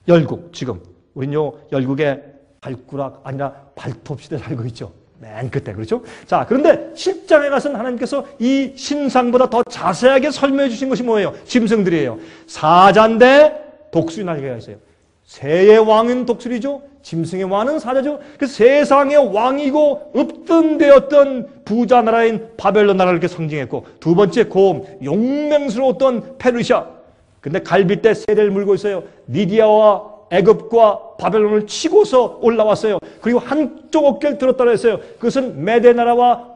열국, 지금 우린요 열국의 발구락 아니라 발톱 시대를 살고 있죠. 맨 그때, 그렇죠? 자, 그런데 10장에 가서는 하나님께서 이 신상보다 더 자세하게 설명해 주신 것이 뭐예요? 짐승들이에요. 사자인데 독수리 날개가 있어요. 새의 왕은 독수리죠. 짐승의 왕은 사자죠. 그 세상의 왕이고 읍등되었던 부자 나라인 바벨론 나라를 이렇게 상징했고, 두 번째 곰, 용맹스러웠던 페르시아. 근데 갈빗대 세대를 물고 있어요. 미디아와 애굽과 바벨론을 치고서 올라왔어요. 그리고 한쪽 어깨를 들었다고 했어요. 그것은 메데 나라와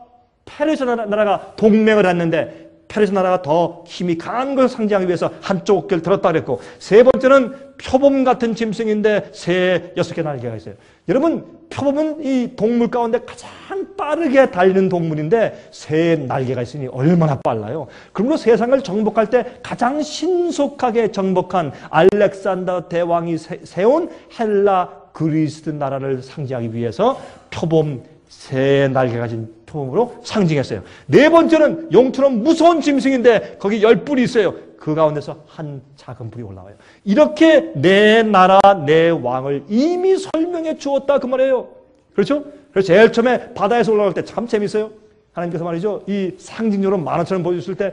페르시아 나라가 동맹을 했는데 페르시아 나라가 더 힘이 강한 것을 상징하기 위해서 한쪽 어깨를 들었다 그랬고, 세 번째는 표범 같은 짐승인데 새 6개 날개가 있어요. 여러분, 표범은 이 동물 가운데 가장 빠르게 달리는 동물인데 새 날개가 있으니 얼마나 빨라요. 그러므로 세상을 정복할 때 가장 신속하게 정복한 알렉산더 대왕이 세운 헬라 그리스 나라를 상징하기 위해서 표범, 새 날개 가진 표범으로 상징했어요. 네 번째는 용처럼 무서운 짐승인데 거기 10뿔이 있어요. 그 가운데서 한 작은 뿔이 올라와요. 이렇게 내 나라, 내 왕을 이미 설명해 주었다 그 말이에요. 그렇죠? 그래서 제일 처음에 바다에서 올라올 때 참 재밌어요. 하나님께서 말이죠, 이 상징적으로 만화처럼 보여줬을 때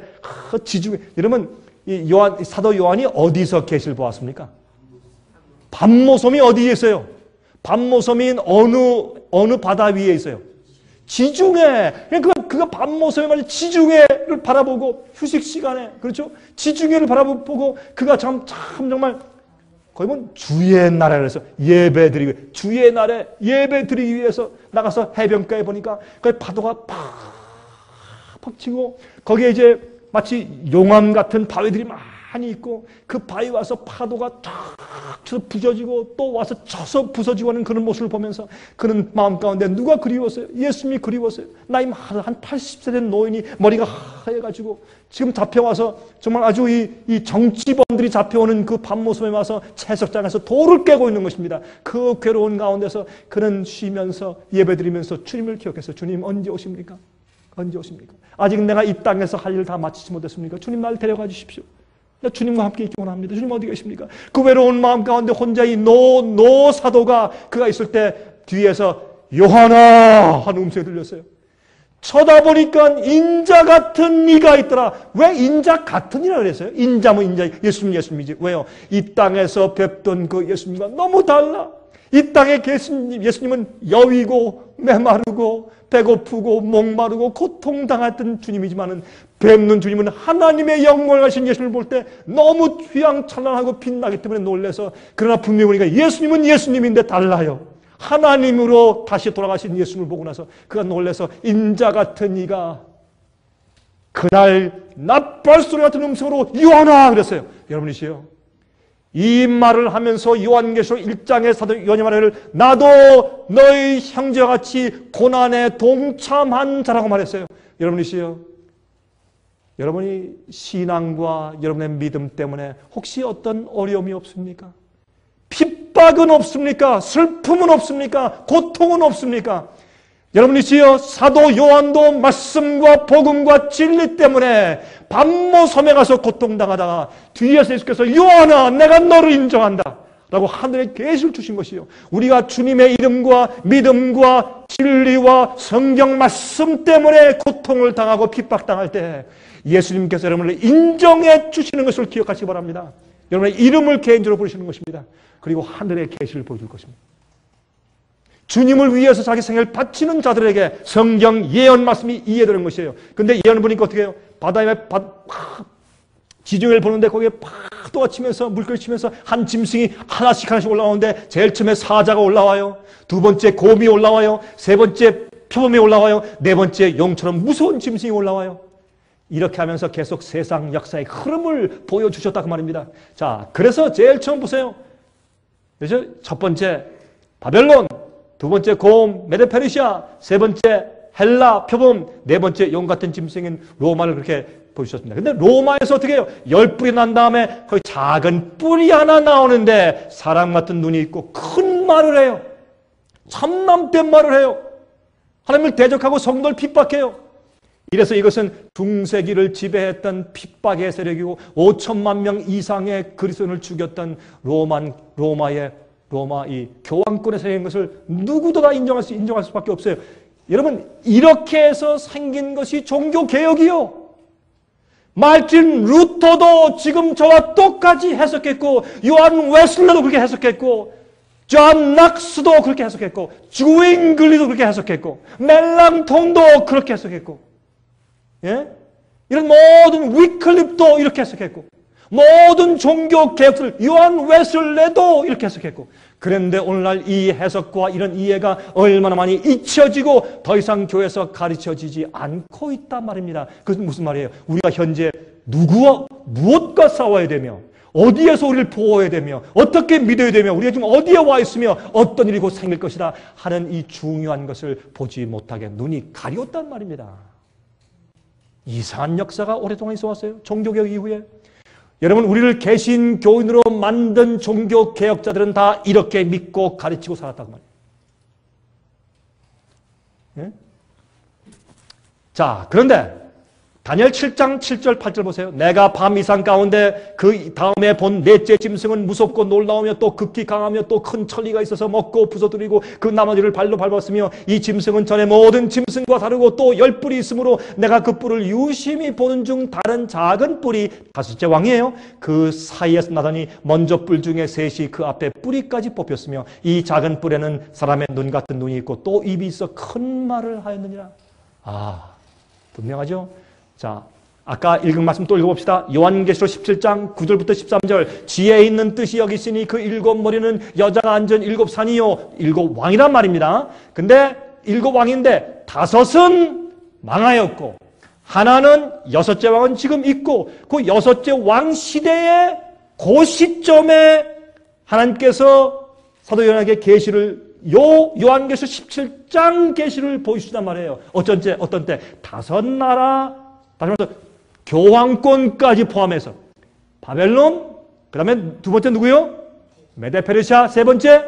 지중해, 여러분 이 사도 요한이 어디서 계시를 보았습니까? 밤모섬이 어디에 있어요? 밤모섬인 어느 바다 위에 있어요? 지중해. 그가 밤모섬에 말이죠, 지중해를 바라보고 휴식 시간에, 그렇죠? 지중해를 바라보고 그가 정말 거의 뭐 주의 날에 그래서 예배드리고, 주의 날에 예배드리기 위해서 나가서 해변가에 보니까 그 파도가 팍 치고 거기에 이제 마치 용암 같은 바위들이 많이 있고 그 바위 와서 파도가 탁 쳐서 부서지고 또 와서 쳐서 부서지고 하는 그런 모습을 보면서 그는 마음 가운데 누가 그리웠어요? 예수님이 그리웠어요. 나이 한 80세 된 노인이 머리가 하얘가지고 지금 잡혀와서 정말 아주 이 정치범들이 잡혀오는 그 밤모섬에 와서 채석장에서 돌을 깨고 있는 것입니다. 그 괴로운 가운데서 그는 쉬면서 예배드리면서 주님을 기억해서, 주님 언제 오십니까? 언제 오십니까? 아직 내가 이 땅에서 할 일을 다 마치지 못했습니까? 주님 날 데려가 주십시오. 나 주님과 함께 있기 원합니다. 주님 어디 계십니까? 그 외로운 마음 가운데 혼자 이 노 사도가 그가 있을 때 뒤에서 요한아 하는 음성이 들렸어요. 쳐다보니까 인자 같은 이가 있더라. 왜 인자 같은 이라 그랬어요? 인자면 인자, 예수님이지. 왜요? 이 땅에서 뵙던 그 예수님과 너무 달라. 이 땅에 계신 예수님은 여위고 메마르고 배고프고 목마르고 고통당했던 주님이지만은 뵙는 주님은 하나님의 영광을 가신 예수님을 볼 때 너무 휘황찬란하고 빛나기 때문에 놀라서, 그러나 분명히 보니까 예수님은 예수님인데 달라요. 하나님으로 다시 돌아가신 예수님을 보고 나서 그가 놀라서 인자 같은 이가 그날 낫발소리 같은 음성으로 요한아 그랬어요. 여러분이시요, 이 말을 하면서 요한계시록 1장의 사도 요한이 말하기를 나도 너희 형제와 같이 고난에 동참한 자라고 말했어요. 여러분이시요, 여러분이 신앙과 여러분의 믿음 때문에 혹시 어떤 어려움이 없습니까? 핍박은 없습니까? 슬픔은 없습니까? 고통은 없습니까? 여러분이시여, 사도 요한도 말씀과 복음과 진리 때문에 밤모섬에 가서 고통당하다가 뒤에서 예수께서 요한아 내가 너를 인정한다 라고 하늘에 계시를 주신 것이요, 우리가 주님의 이름과 믿음과 진리와 성경 말씀 때문에 고통을 당하고 핍박당할 때 예수님께서 여러분을 인정해 주시는 것을 기억하시기 바랍니다. 여러분의 이름을 개인적으로 부르시는 것입니다. 그리고 하늘의 계시를 보여줄 것입니다. 주님을 위해서 자기 생애를 바치는 자들에게 성경 예언 말씀이 이해되는 것이에요. 근데 예언을 보니까 어떻게 해요? 바다에 지중해를 보는데 거기에 파도가 치면서 물결이 치면서 한 짐승이 하나씩 올라오는데 제일 처음에 사자가 올라와요. 두 번째 곰이 올라와요. 세 번째 표범이 올라와요. 네 번째 용처럼 무서운 짐승이 올라와요. 이렇게 하면서 계속 세상 역사의 흐름을 보여주셨다 그 말입니다. 자, 그래서 제일 처음 보세요. 그래서 첫 번째 바벨론, 두 번째 곰, 메데 페르시아, 세 번째 헬라, 표범, 네 번째 용 같은 짐승인 로마를 그렇게 보여주셨습니다. 근데 로마에서 어떻게 해요? 10뿔이 난 다음에 거기 작은 뿔이 하나 나오는데 사람 같은 눈이 있고 큰 말을 해요. 참남된 말을 해요. 하나님을 대적하고 성도를 핍박해요. 이래서 이것은 중세기를 지배했던 핍박의 세력이고 5천만 명 이상의 그리스도인을 죽였던 로마 이 교황권의 세력인 것을 누구도 다 인정할 수밖에 없어요. 여러분, 이렇게 해서 생긴 것이 종교개혁이요. 말틴 루터도 지금 저와 똑같이 해석했고, 요한 웨슬레도 그렇게 해석했고, 존 낙스도 그렇게 해석했고, 주잉글리도 그렇게 해석했고, 멜랑통도 그렇게 해석했고, 예? 이런 모든 위클립도 이렇게 해석했고, 모든 종교 개혁들, 요한 웨슬레도 이렇게 해석했고, 그런데 오늘날 이 해석과 이런 이해가 얼마나 많이 잊혀지고 더 이상 교회에서 가르쳐지지 않고 있단 말입니다. 그것은 무슨 말이에요? 우리가 현재 누구와 무엇과 싸워야 되며, 어디에서 우리를 보호해야 되며, 어떻게 믿어야 되며, 우리가 지금 어디에 와 있으며 어떤 일이 곧 생길 것이다 하는 이 중요한 것을 보지 못하게 눈이 가려웠단 말입니다. 이상한 역사가 오랫동안 있어 왔어요. 종교개혁 이후에. 여러분, 우리를 개신교인으로 만든 종교개혁자들은 다 이렇게 믿고 가르치고 살았다고 말이에요. 예? 자, 그런데 다니엘 7장 7절 8절 보세요. 내가 밤 이상 가운데 그 다음에 본 넷째 짐승은 무섭고 놀라우며 또 극히 강하며 또 큰 천리가 있어서 먹고 부서뜨리고 그 나머지를 발로 밟았으며 이 짐승은 전에 모든 짐승과 다르고 또 10뿔이 있으므로 내가 그 뿔을 유심히 보는 중 다른 작은 뿔이 다섯째 왕이에요. 그 사이에서 나더니 먼저 뿔 중에 셋이 그 앞에 뿌리까지 뽑혔으며 이 작은 뿔에는 사람의 눈 같은 눈이 있고 또 입이 있어 큰 말을 하였느니라. 아, 분명하죠? 자, 아까 읽은 말씀 또 읽어봅시다. 요한계시록 17장 9절부터 13절. 지혜 있는 뜻이 여기 있으니 그 일곱 머리는 여자가 앉은 일곱 산이요. 일곱 왕이란 말입니다. 근데 일곱 왕인데 다섯은 망하였고 하나는 여섯째 왕은 지금 있고 그 여섯째 왕 시대에 그 시점에 하나님께서 사도 요한에게 계시를 요한계시록 17장 계시를 보여주단 말이에요. 어떤 때 다섯 나라, 다시 말해서 교황권까지 포함해서 바벨론, 그 다음에 두 번째 누구요? 메데페르시아, 세 번째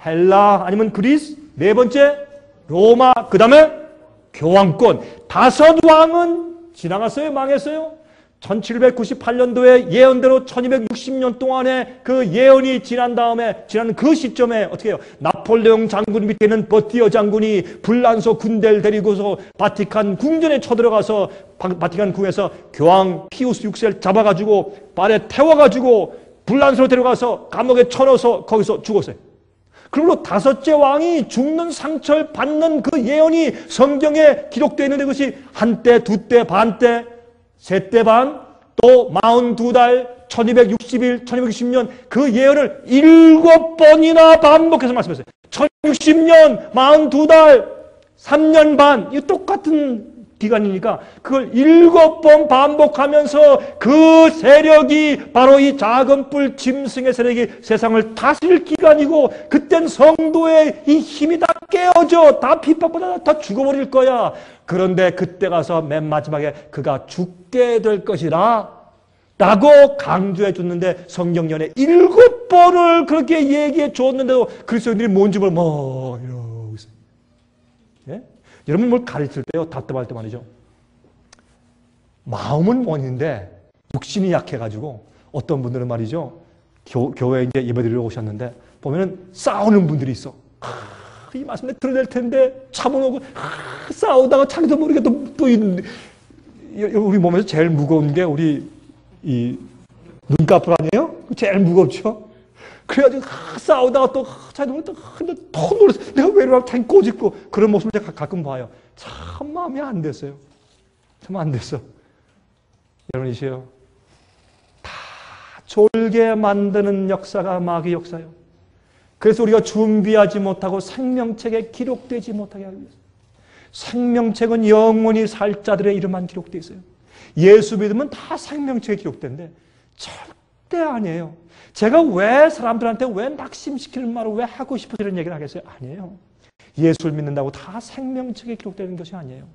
헬라 아니면 그리스, 네 번째 로마, 그 다음에 교황권. 다섯 왕은 지나갔어요? 망했어요? 1798년도에 예언대로 1260년 동안에 그 예언이 지난 그 시점에 어떻게 해요? 나폴레옹 장군 밑에 있는 버티어 장군이 불란서 군대를 데리고서 바티칸 궁전에 쳐들어가서 바티칸 궁에서 교황 피우스 6세를 잡아가지고 발에 태워가지고 불란서로 데려가서 감옥에 쳐넣어서 거기서 죽었어요. 그러므로 다섯째 왕이 죽는 상처를 받는 그 예언이 성경에 기록되어 있는데 그것이 한때, 두때, 반때, 셋대 반, 또 42달, 1260일, 1260년 그 예언을 7번이나 반복해서 말씀했어요. 1060년, 42달, 3년 반, 이 똑같은 기간이니까 그걸 7번 반복하면서 그 세력이 바로 이 작은 뿔 짐승의 세력이 세상을 다스릴 기간이고 그땐 성도의 이 힘이 다 깨어져 다 핍박보다 다 죽어버릴 거야. 그런데 그때 가서 맨 마지막에 그가 죽게 될 것이라 라고 강조해 줬는데 성경연에 7번을 그렇게 얘기해 줬는데도 그리스도인들이 뭔지 이러고 있어요. 예? 여러분 뭘 가르칠 때요 답답할 때 말이죠. 마음은 원인데 육신이 약해가지고 어떤 분들은 말이죠. 교회에 이제 예배드리러 오셨는데 보면은 싸우는 분들이 있어. 이 말씀에 들어낼 텐데 참아오고 싸우다가 자기도 모르게 또 우리 몸에서 제일 무거운 게 우리 이 눈꺼풀 아니에요? 제일 무겁죠? 그래가지고 싸우다가 또 자기도 모르게 근데 더 놀라서 내가 왜 이러고 자기 꼬집고 그런 모습을 제가 가끔 봐요. 참 마음이 안 됐어요. 참 안 됐어. 여러분이시요. 다 졸게 만드는 역사가 마귀 역사예요. 그래서 우리가 준비하지 못하고 생명책에 기록되지 못하게 하기 위해서. 생명책은 영원히 살 자들의 이름만 기록되어 있어요. 예수 믿으면 다 생명책에 기록된데 절대 아니에요. 제가 왜 사람들한테 왜 낙심시키는 말을 왜 하고 싶어서 이런 얘기를 하겠어요? 아니에요. 예수를 믿는다고 다 생명책에 기록되는 것이 아니에요.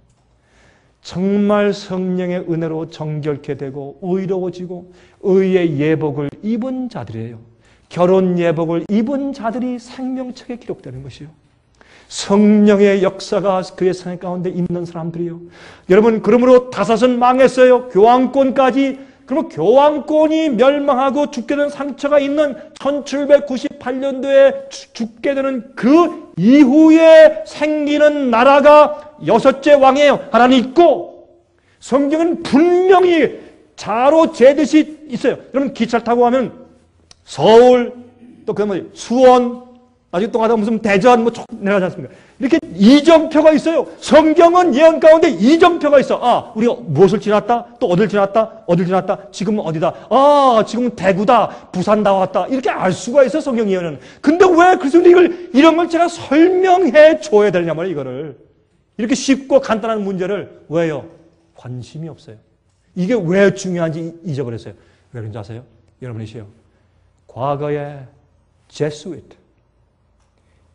정말 성령의 은혜로 정결케 되고 의로워지고 의의 예복을 입은 자들이에요. 결혼 예복을 입은 자들이 생명책에 기록되는 것이요. 성령의 역사가 그의 생애 가운데 있는 사람들이요. 여러분, 그러므로 다섯은 망했어요. 교황권까지. 그러면 교황권이 멸망하고 죽게 된 상처가 있는 1798년도에 죽게 되는 그 이후에 생기는 나라가 여섯째 왕이에요. 하나님 있고, 성경은 분명히 자로 재듯이 있어요. 여러분, 기차를 타고 가면 서울, 또 그다음에 수원, 나중에 또 가다 무슨 대전 뭐 내려가지 않습니까? 이렇게 이정표가 있어요. 성경은 예언 가운데 이정표가 있어. 아, 우리가 무엇을 지났다? 또 어딜 지났다? 어딜 지났다? 지금은 어디다? 아, 지금은 대구다. 부산 나왔다. 이렇게 알 수가 있어, 성경 예언은. 근데 왜 그래서 이런 걸 제가 설명해 줘야 되냐 말이에요, 이거를. 이렇게 쉽고 간단한 문제를. 왜요? 관심이 없어요. 이게 왜 중요한지 잊어버렸어요. 왜 그런지 아세요? 여러분이시요. 과거에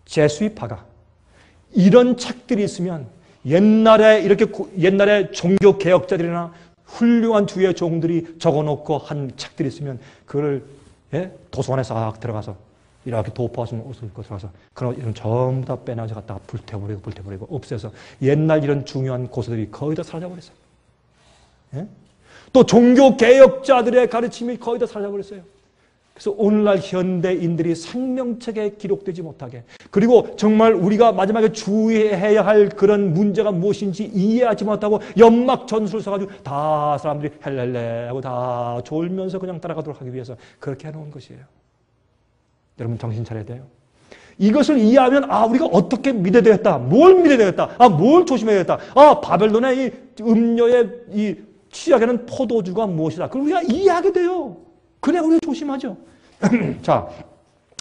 제수입파가 이런 책들이 있으면 옛날에 종교 개혁자들이나 훌륭한 주의 종들이 적어놓고 한 책들이 있으면 그걸 도서관에 싹 들어가서 이렇게 도포하시면 옷을 입고 들어가서 그런 이런 전부 다 빼놔서 갖다가 불태워버리고 없애서 옛날 이런 중요한 고서들이 거의 다 사라져버렸어요. 또 종교 개혁자들의 가르침이 거의 다 사라져버렸어요. 그래서 오늘날 현대인들이 생명책에 기록되지 못하게, 그리고 정말 우리가 마지막에 주의해야 할 그런 문제가 무엇인지 이해하지 못하고 연막 전술을 써가지고 다 사람들이 헬렐레 하고 다 졸면서 그냥 따라가도록 하기 위해서 그렇게 해놓은 것이에요. 여러분 정신 차려야 돼요. 이것을 이해하면 우리가 어떻게 믿어야 되겠다, 뭘 믿어야 되겠다, 뭘 조심해야 되겠다, 바벨론의 이 음료의 이 취하게는 포도주가 무엇이다, 그걸 우리가 이해하게 돼요. 그래 우리가 조심하죠. 자,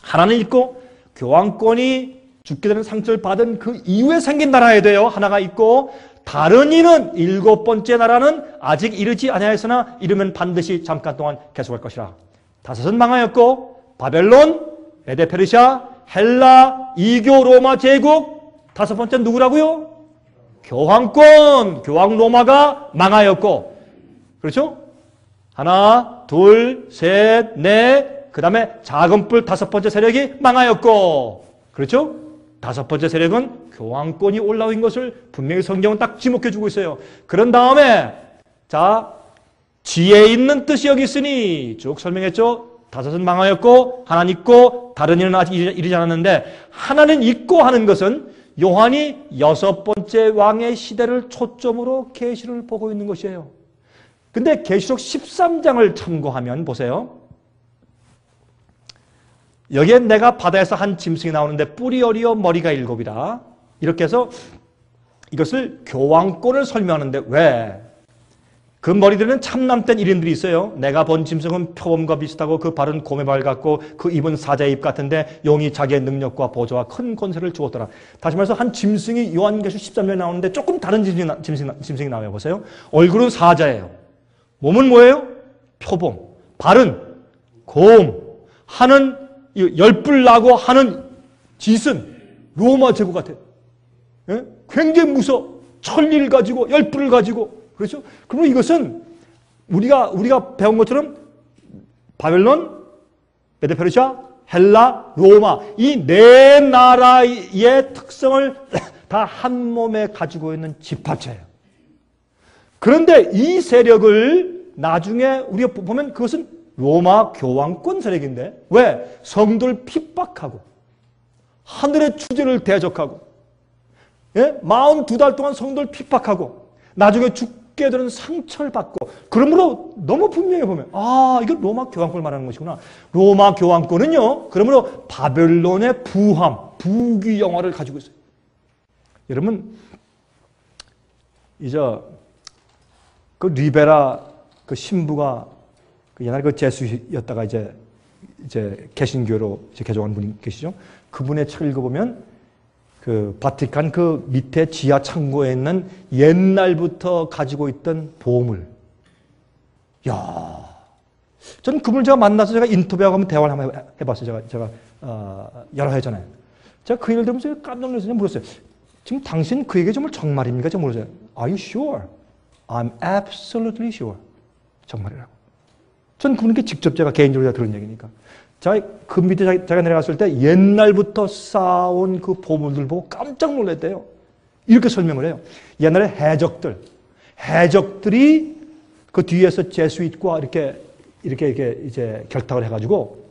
하나는 있고 교황권이 죽게 되는 상처를 받은 그 이후에 생긴 나라에 돼요. 하나가 있고, 다른 이는 일곱 번째 나라는 아직 이르지 아니하였으나 이르면 반드시 잠깐 동안 계속할 것이라. 다섯은 망하였고, 바벨론, 메데 페르시아, 헬라, 이교 로마 제국, 다섯 번째 누구라고요? 교황권, 교황 로마가 망하였고, 그렇죠? 하나, 둘, 셋, 넷, 그 다음에 작은 뿔 다섯 번째 세력이 망하였고, 그렇죠? 다섯 번째 세력은 교황권이 올라온 것을 분명히 성경은 딱 지목해주고 있어요. 그런 다음에, 자, 지혜 있는 뜻이 여기 있으니, 쭉 설명했죠? 다섯은 망하였고, 하나는 있고, 다른 이는 아직 이르지 않았는데, 하나는 있고 하는 것은 요한이 여섯 번째 왕의 시대를 초점으로 계시를 보고 있는 것이에요. 근데 계시록 13장을 참고하면 보세요. 여기에 내가 바다에서 한 짐승이 나오는데 뿔이 어리어 머리가 일곱이라. 이렇게 해서 이것을 교황권을 설명하는데, 왜? 그 머리들은 참남된 일인들이 있어요. 내가 본 짐승은 표범과 비슷하고 그 발은 곰의 발 같고 그 입은 사자의 입 같은데 용이 자기의 능력과 보조와 큰 권세를 주었더라. 다시 말해서 한 짐승이 요한계시록 13장에 나오는데 조금 다른 짐승이 나와요. 보세요. 얼굴은 사자예요. 몸은 뭐예요? 표범. 발은 곰. 하는 열불 나고 하는 짓은 로마 제국 같아요. 예? 굉장히 무서워. 천리를 가지고 열불을 가지고. 그렇죠? 그러면 이것은 우리가 배운 것처럼 바벨론, 메데 페르시아, 헬라, 로마 이 네 나라의 특성을 다 한 몸에 가지고 있는 집합체예요. 그런데 이 세력을 나중에 우리가 보면 그것은 로마 교황권 세력인데, 왜? 성도를 핍박하고 하늘의 주제를 대적하고 42달 동안 성도를 핍박하고 나중에 죽게 되는 상처를 받고, 그러므로 너무 분명히 보면 이건 로마 교황권을 말하는 것이구나. 로마 교황권은요, 그러므로 바벨론의 부귀 영화를 가지고 있어요. 여러분, 그 리베라 그 신부가 옛날에 그 제수였다가 이제 개신교로 개종한 분이 계시죠. 그분의 책을 읽어보면 그 바티칸 그 밑에 지하 창고에 있는 옛날부터 가지고 있던 보물. 저는 그분을 제가 만나서 제가 인터뷰하고 한번 대화를 한번 해봤어요. 제가 여러 해 전에. 제가 그 얘기를 들으면서 깜짝 놀라서 물었어요. 지금 당신 그 얘기 정말입니까? 제가 물었어요. Are you sure? I'm absolutely sure. 정말이라고. 전 그분께 직접 제가 개인적으로 들은 얘기니까. 그 밑에 제가 내려갔을 때 옛날부터 쌓아온 그 보물들 보고 깜짝 놀랐대요. 이렇게 설명을 해요. 옛날에 해적들이 그 뒤에서 제수잇과 이렇게 이제 결탁을 해가지고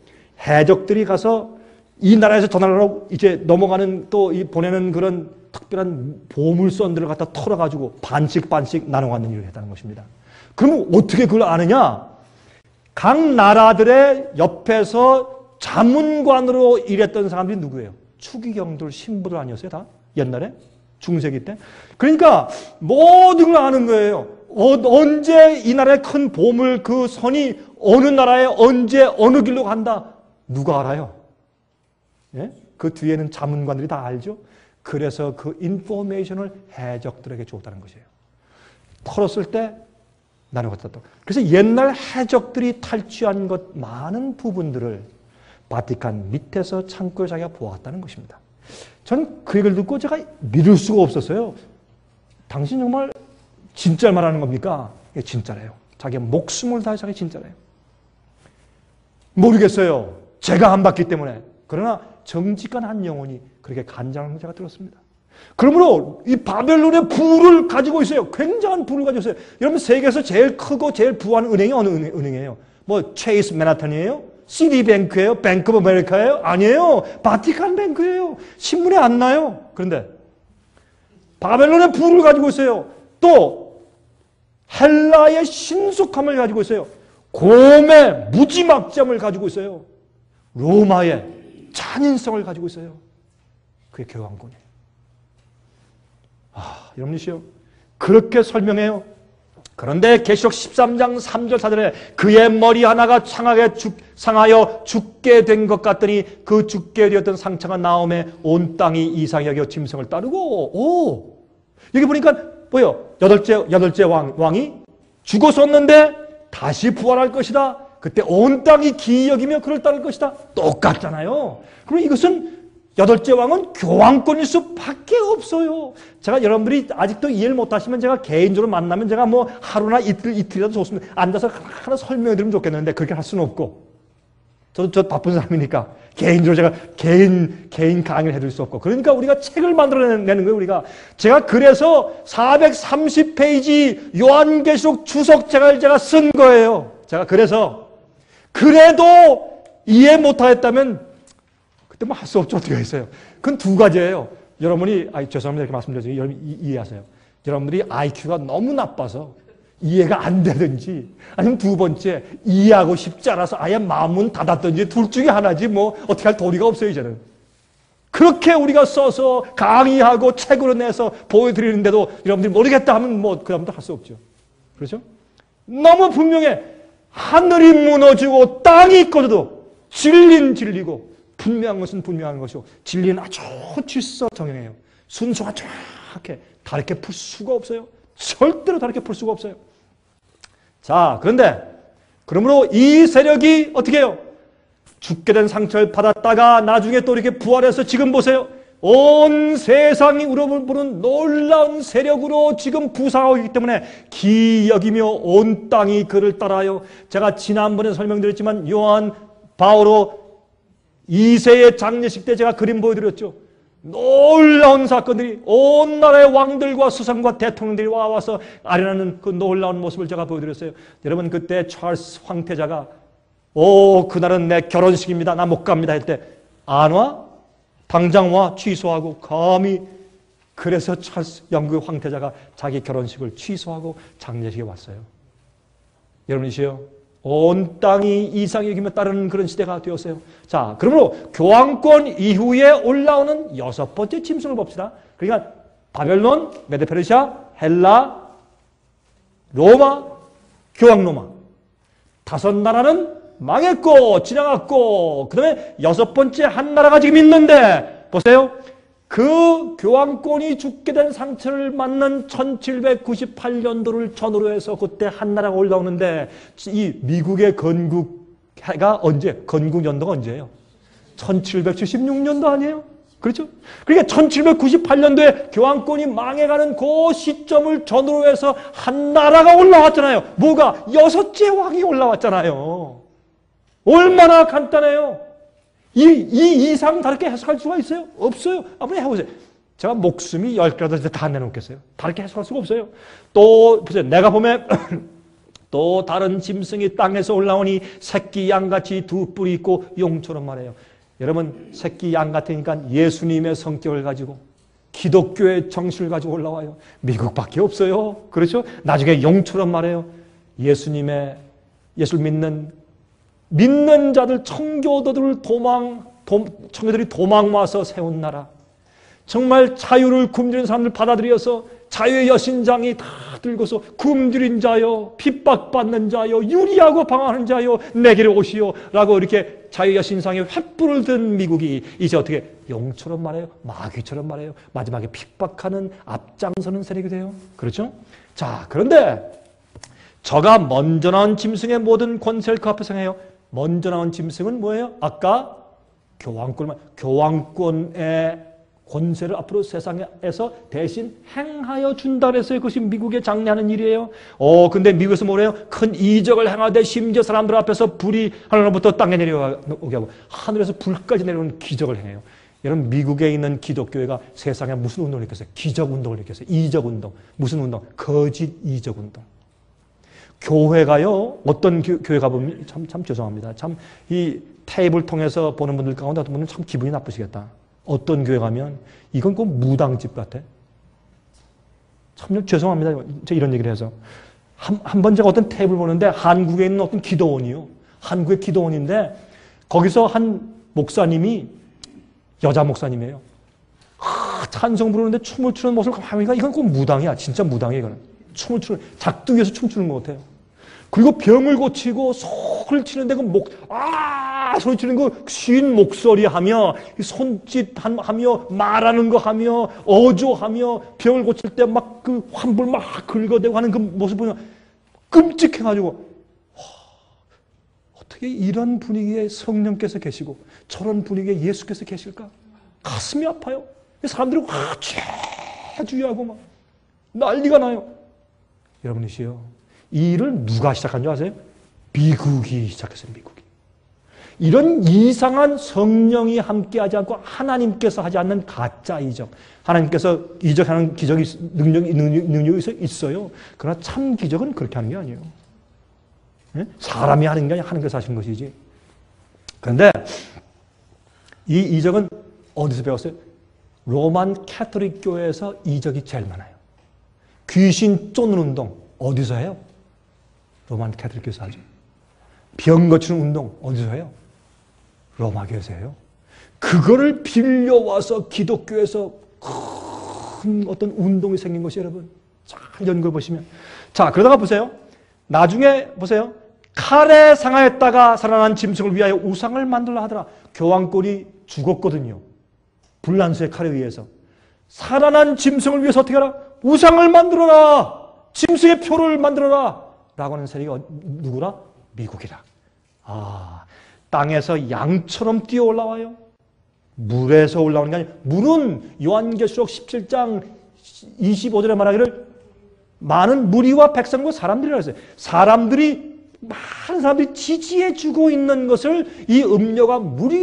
해적들이 가서 이 나라에서 저 나라로 이제 넘어가는 또 이 보내는 그런 특별한 보물선들을 갖다 털어가지고 반씩 나눠가는 일을 했다는 것입니다. 그러면 어떻게 그걸 아느냐? 각 나라들의 옆에서 자문관으로 일했던 사람들이 누구예요? 추기경들, 신부들 아니었어요? 다? 옛날에? 중세기 때? 그러니까 모든 걸 아는 거예요. 언제 이 나라의 큰 보물 그 선이 어느 나라에 언제 어느 길로 간다? 누가 알아요? 예? 그 뒤에는 자문관들이 다 알죠? 그래서 그 인포메이션을 해적들에게 줬다는 것이에요. 털었을 때 나눠갔다. 그래서 옛날 해적들이 탈취한 것 많은 부분들을 바티칸 밑에서 창고에 자기가 보았다는 것입니다. 전 그 얘기를 듣고 제가 믿을 수가 없었어요. 당신 정말 진짜 말하는 겁니까? 예, 진짜래요. 자기가 목숨을 다해 자기 진짜래요. 모르겠어요. 제가 안 봤기 때문에. 그러나 정직한 한 영혼이 그렇게 간장한 걸 제가 들었습니다. 그러므로 이 바벨론의 부를 가지고 있어요. 굉장한 부를 가지고 있어요. 여러분 세계에서 제일 크고 제일 부한 은행이 어느 은행이에요? 뭐 체이스 맨하탄이에요? 시티뱅크예요? 뱅크 오브 아메리카예요? 아니에요. 바티칸 뱅크예요. 신문에 안 나요. 그런데 바벨론의 부를 가지고 있어요. 또 헬라의 신속함을 가지고 있어요. 곰의 무지막지함을 가지고 있어요. 로마의 잔인성을 가지고 있어요. 그게 교황권이에요. 여러분이시여, 그렇게 설명해요. 그런데 계시록 13장 3절 4절에 그의 머리 하나가 상하여 죽게 된 것 같더니 그 죽게 되었던 상처가 나오매 온 땅이 이상히 여겨 짐승을 따르고 여기 보니까 뭐요? 여덟째 왕이 죽었었는데 다시 부활할 것이다. 그때 온 땅이 기이 여기며 그를 따를 것이다. 똑같잖아요. 그럼 이것은 여덟째 왕은 교황권일 수밖에 없어요. 제가 여러분들이 아직도 이해를 못하시면 제가 개인적으로 만나면 제가 뭐 하루나 이틀이라도 좋습니다. 앉아서 하나 설명해 드리면 좋겠는데 그렇게 할 수는 없고. 저 바쁜 사람이니까 개인적으로 제가 개인 강의를 해드릴 수 없고. 그러니까 우리가 책을 만들어내는 거예요. 우리가. 제가 그래서 430페이지 요한계시록 주석책을 제가 쓴 거예요. 제가 그래도 이해 못하였다면 그때 뭐 할 수 없죠. 어떻게 했어요? 그건 두 가지예요. 여러분이, 죄송합니다. 이렇게 말씀드려서 여러분이 이해하세요. 여러분들이 IQ가 너무 나빠서 이해가 안 되든지, 아니면 두 번째, 이해하고 싶지 않아서 아예 마음은 닫았든지, 둘 중에 하나지, 뭐, 어떻게 할 도리가 없어요, 이제는. 그렇게 우리가 써서 강의하고 책으로 내서 보여드리는데도 여러분들이 모르겠다 하면 뭐, 그 다음부터 할 수 없죠. 그렇죠? 너무 분명해. 하늘이 무너지고 땅이 꺼져도 진리는 진리고, 분명한 것은 분명한 것이고 진리는 아주 질서정연해요. 순서가 정확해. 다르게 풀 수가 없어요. 절대로 다르게 풀 수가 없어요. 자, 그런데 그러므로 이 세력이 어떻게 해요? 죽게 된 상처를 받았다가 나중에 또 이렇게 부활해서 지금 보세요. 온 세상이 우러부르는 놀라운 세력으로 지금 부상하고 있기 때문에 기이 여기며 온 땅이 그를 따라요. 제가 지난번에 설명드렸지만 요한 바오로 2세의 장례식 때 제가 그림 보여드렸죠. 놀라운 사건들이 온 나라의 왕들과 수상과 대통령들이 와서 아련하는 그 놀라운 모습을 제가 보여드렸어요. 여러분 그때 찰스 황태자가 그날은 내 결혼식입니다. 나 못 갑니다 할 때 안 와? 당장 와. 취소하고 감히. 그래서 찰스 영국 황태자가 자기 결혼식을 취소하고 장례식에 왔어요. 여러분이시여, 온 땅이 이상히 여기며 따르는 그런 시대가 되었어요. 자, 그러므로 교황권 이후에 올라오는 여섯 번째 짐승을 봅시다. 그러니까 바벨론, 메데페르시아, 헬라, 로마, 교황 로마. 다섯 나라는 망했고 지나갔고 그 다음에 여섯 번째 한 나라가 지금 있는데 보세요. 그 교황권이 죽게 된 상처를 맞는 1798년도를 전후로 해서 그때 한 나라가 올라오는데 이 미국의 건국해가 언제? 건국 연도가 언제예요? 1776년도 아니에요? 그렇죠? 그러니까 1798년도에 교황권이 망해가는 그 시점을 전후로 해서 한 나라가 올라왔잖아요. 뭐가? 여섯째 왕이 올라왔잖아요. 얼마나 간단해요. 이 이상 다르게 해석할 수가 있어요? 없어요. 한번 해보세요. 제가 목숨이 10개라도 다 내놓겠어요. 다르게 해석할 수가 없어요. 또 보세요. 내가 보면 또 다른 짐승이 땅에서 올라오니 새끼 양같이 두 뿔이 있고 용처럼 말해요. 여러분 새끼 양 같으니까 예수님의 성격을 가지고 기독교의 정신을 가지고 올라와요. 미국밖에 없어요. 그렇죠? 나중에 용처럼 말해요. 예수를 믿는 자들, 청교도들을 청교들이 도망 와서 세운 나라. 정말 자유를 굶주린 사람들 받아들여서 자유의 여신장이 다 들고서 굶주린 자여, 핍박받는 자여, 유리하고 방황하는 자여, 내게로 오시오 라고 이렇게 자유의 여신상에 횃불을 든 미국이 이제 어떻게 용처럼 말해요? 마귀처럼 말해요? 마지막에 핍박하는 앞장서는 세력이 돼요. 그렇죠? 자, 그런데 저가 먼저 나온 짐승의 모든 권세를 그 앞에 상해요. 먼저 나온 짐승은 뭐예요? 아까 교황권의 권세를 앞으로 세상에서 대신 행하여 준다 그랬어요. 그것이 미국의 장려하는 일이에요. 근데 미국에서 뭐래요? 큰 이적을 행하되 심지어 사람들 앞에서 불이 하늘로부터 땅에 내려오게 하고 하늘에서 불까지 내려오는 기적을 행해요. 여러분 미국에 있는 기독교회가 세상에 무슨 운동을 일으켰어요? 기적 운동을 일으켰어요. 이적 운동. 무슨 운동? 거짓 이적 운동. 교회가요, 어떤 교회가 보면 참 죄송합니다. 참 이 테이블 통해서 보는 분들 가운데 어떤 분은 참 기분이 나쁘시겠다. 어떤 교회 가면 이건 꼭 무당집 같아. 참 죄송합니다. 제가 이런 얘기를 해서. 한 번 제가 어떤 테이블 보는데 한국에 있는 어떤 기도원이요. 한국의 기도원인데 거기서 한 목사님이 여자 목사님이에요. 찬송 부르는데 춤을 추는 모습을 가만히 보니까 이건 꼭 무당이야. 진짜 무당이에요. 이거는. 춤을 추는, 작두기에서 춤추는 것 같아요. 그리고 병을 고치고 소리를 치는데 그 소리 치는 거 쉰 목소리 하며 손짓 하며 말하는 거 하며 어조하며 병을 고칠 때 막 그 환불 막 긁어대고 하는 그 모습 보면 끔찍해가지고 어떻게 이런 분위기에 성령께서 계시고 저런 분위기에 예수께서 계실까? 가슴이 아파요. 사람들이 죄주의하고 막 난리가 나요. 여러분이시여. 이 일을 누가 시작한 줄 아세요? 미국이 시작했어요. 미국이. 이런 이상한 성령이 함께하지 않고 하나님께서 하지 않는 가짜 이적. 하나님께서 이적하는 능력이 있어요. 그러나 참 기적은 그렇게 하는 게 아니에요. 사람이 하는 게 아니라 하나님께서 하시는 것이지. 그런데 이 이적은 어디서 배웠어요? 로만 캐토릭 교회에서 이적이 제일 많아요. 귀신 쫓는 운동 어디서 해요? 로만 캐토릭 교회에서 하죠. 병 고치는 운동 어디서 해요? 로마 교회에서 해요. 그거를 빌려와서 기독교에서 큰 어떤 운동이 생긴 것이 여러분 잘 연구해 보시면 자 그러다가 보세요. 나중에 보세요. 칼에 상하였다가 살아난 짐승을 위하여 우상을 만들라 하더라. 교황권이 죽었거든요. 불란서의 칼에 의해서. 살아난 짐승을 위해서 어떻게 하라? 우상을 만들어라. 짐승의 표를 만들어라. 라고 하는 세력이 누구라? 미국이라. 땅에서 양처럼 뛰어 올라와요. 물에서 올라오는 게 아니라 물은 요한계시록 17장 25절에 말하기를 많은 무리와 백성과 사람들이라고 했어요. 많은 사람들이 지지해 주고 있는 것을 이 음료가 물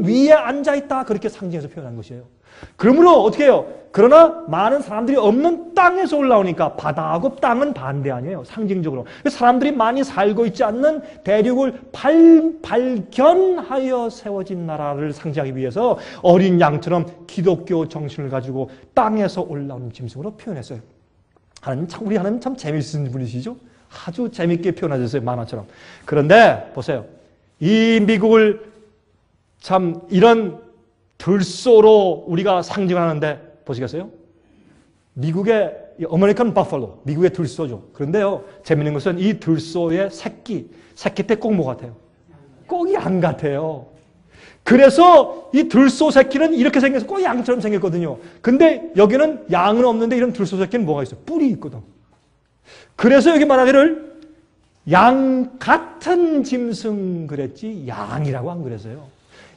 위에 앉아있다 그렇게 상징해서 표현한 것이에요. 그러므로 어떻게 해요? 그러나 많은 사람들이 없는 땅에서 올라오니까 바다하고 땅은 반대 아니에요. 상징적으로. 사람들이 많이 살고 있지 않는 대륙을 발견하여 세워진 나라를 상징하기 위해서 어린 양처럼 기독교 정신을 가지고 땅에서 올라오는 짐승으로 표현했어요. 우리 하나님 참 재미있는 분이시죠? 아주 재밌게 표현하셨어요. 만화처럼. 그런데 보세요. 이 미국을 참 이런 들소로 우리가 상징하는데 보시겠어요? 미국의 아메리칸 버팔로, 미국의 들소죠. 그런데요, 재밌는 것은 이 들소의 새끼 때 꼭 뭐 같아요? 꼭 양 같아요. 그래서 이 들소 새끼는 이렇게 생겨서 꼭 양처럼 생겼거든요. 근데 여기는 양은 없는데 이런 들소 새끼는 뭐가 있어요? 뿔이 있거든. 그래서 여기 말하기를 양 같은 짐승 그랬지 양이라고 안 그랬어요.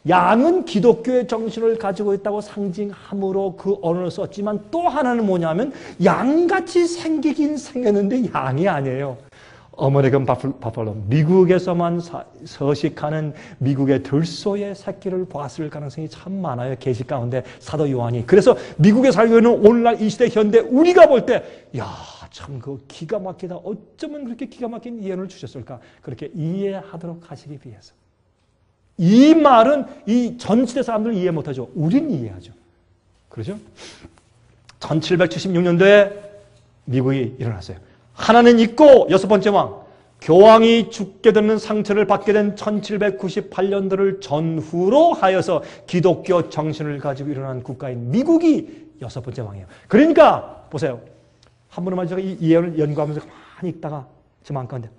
양은 기독교의 정신을 가지고 있다고 상징함으로 그 언어를 썼지만 또 하나는 뭐냐면 양같이 생기긴 생겼는데 양이 아니에요. 어메리칸 바팔로, 미국에서만 서식하는 미국의 들소의 새끼를 보았을 가능성이 참 많아요. 계시 가운데 사도 요한이. 그래서 미국에 살고 있는 오늘날 이 시대 현대 우리가 볼 때, 야, 참 그 기가 막히다. 어쩌면 그렇게 기가 막힌 예언을 주셨을까? 그렇게 이해하도록 하시기 위해서. 이 말은 이 전시대 사람들은 이해 못하죠. 우린 이해하죠. 그렇죠? 1776년도에 미국이 일어났어요. 하나는 있고 여섯 번째 왕, 교황이 죽게 되는 상처를 받게 된 1798년도를 전후로 하여서 기독교 정신을 가지고 일어난 국가인 미국이 여섯 번째 왕이에요. 그러니까 보세요. 한 번만 제가 이 예언을 연구하면서 가만히 있다가 제 마음 가운데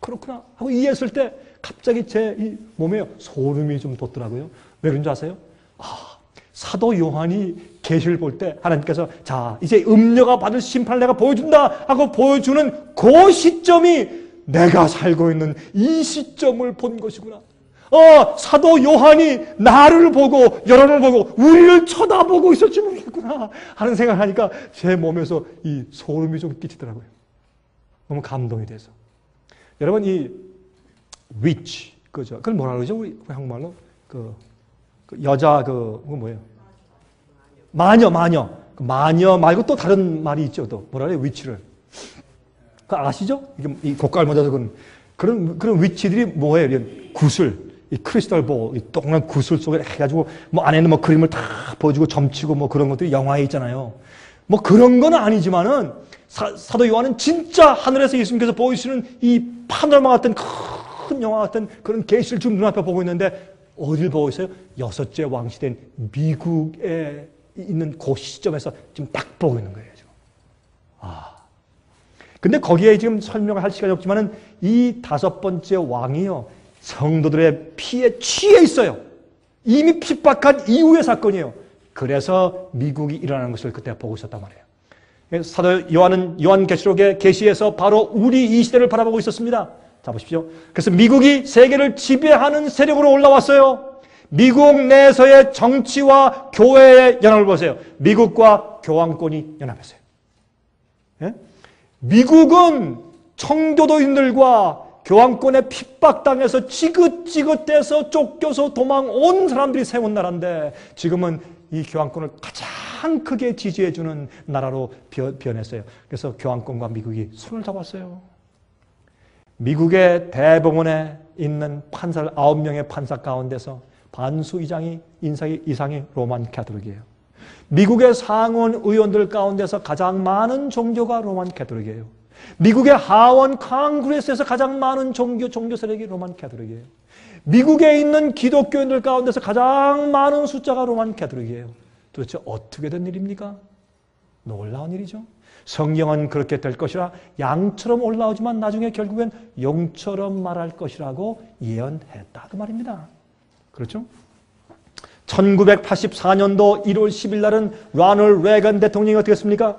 그렇구나 하고 이해했을 때 갑자기 제 이 몸에 소름이 좀 돋더라고요. 왜 그런 줄 아세요? 사도 요한이 계시를 볼 때 하나님께서 자 이제 음녀가 받을 심판을 내가 보여준다 하고 보여주는 그 시점이 내가 살고 있는 이 시점을 본 것이구나. 사도 요한이 나를 보고 여러분을 보고 우리를 쳐다보고 있을지 모르겠구나 하는 생각을 하니까 제 몸에서 이 소름이 좀 끼치더라고요. 너무 감동이 돼서. 여러분 이 witch 그죠? 그걸 뭐라 그러죠? 우리 한국말로 그 여자 뭐예요? 마녀 말고 또 다른 말이 있죠. 또 뭐라 그래요? 위치를. 그 아시죠? 이게 이 고깔 모자서 그런 위치들이 뭐예요? 구슬, 이 크리스탈 볼, 이 동그란 구슬 속에 해가지고 뭐 안에는 뭐 그림을 다 보여주고 점치고 뭐 그런 것들이 영화에 있잖아요. 뭐 그런 건 아니지만은 사도 요한은 진짜 하늘에서 예수님께서 보이시는 이 파노라마 같은 큰 영화 같은 그런 계시를 지금 눈앞에 보고 있는데 어딜 보고 있어요? 여섯째 왕시대인 미국에 있는 그 시점에서 지금 딱 보고 있는 거예요. 지금. 근데 거기에 지금 설명을 할 시간이 없지만은 이 다섯 번째 왕이요. 성도들의 피에 취해 있어요. 이미 핍박한 이후의 사건이에요. 그래서 미국이 일어나는 것을 그때 보고 있었단 말이에요. 사도 요한은 요한계시록의 계시에서 바로 우리 이 시대를 바라보고 있었습니다. 자 보십시오. 그래서 미국이 세계를 지배하는 세력으로 올라왔어요. 미국 내에서의 정치와 교회의 연합을 보세요. 미국과 교황권이 연합했어요. 예? 미국은 청교도인들과 교황권에 핍박당해서 지긋지긋해서 쫓겨서 도망 온 사람들이 세운 나라인데 지금은 이 교황권을 가장 크게 지지해주는 나라로 변했어요. 그래서 교황권과 미국이 손을 잡았어요. 미국의 대법원에 있는 판사 9명의 판사 가운데서 반수 이상이 로만 캐톨릭이에요. 미국의 상원 의원들 가운데서 가장 많은 종교가 로만 캐톨릭이에요. 미국의 하원 콩그레스에서 가장 많은 종교 세력이 로만 캐톨릭이에요. 미국에 있는 기독교인들 가운데서 가장 많은 숫자가 로만 캐톨릭이에요. 도대체 어떻게 된 일입니까? 놀라운 일이죠. 성경은 그렇게 될 것이라 양처럼 올라오지만 나중에 결국엔 용처럼 말할 것이라고 예언했다. 그 말입니다. 그렇죠? 1984년도 1월 10일 날은 로널드 레이건 대통령이 어떻게 했습니까?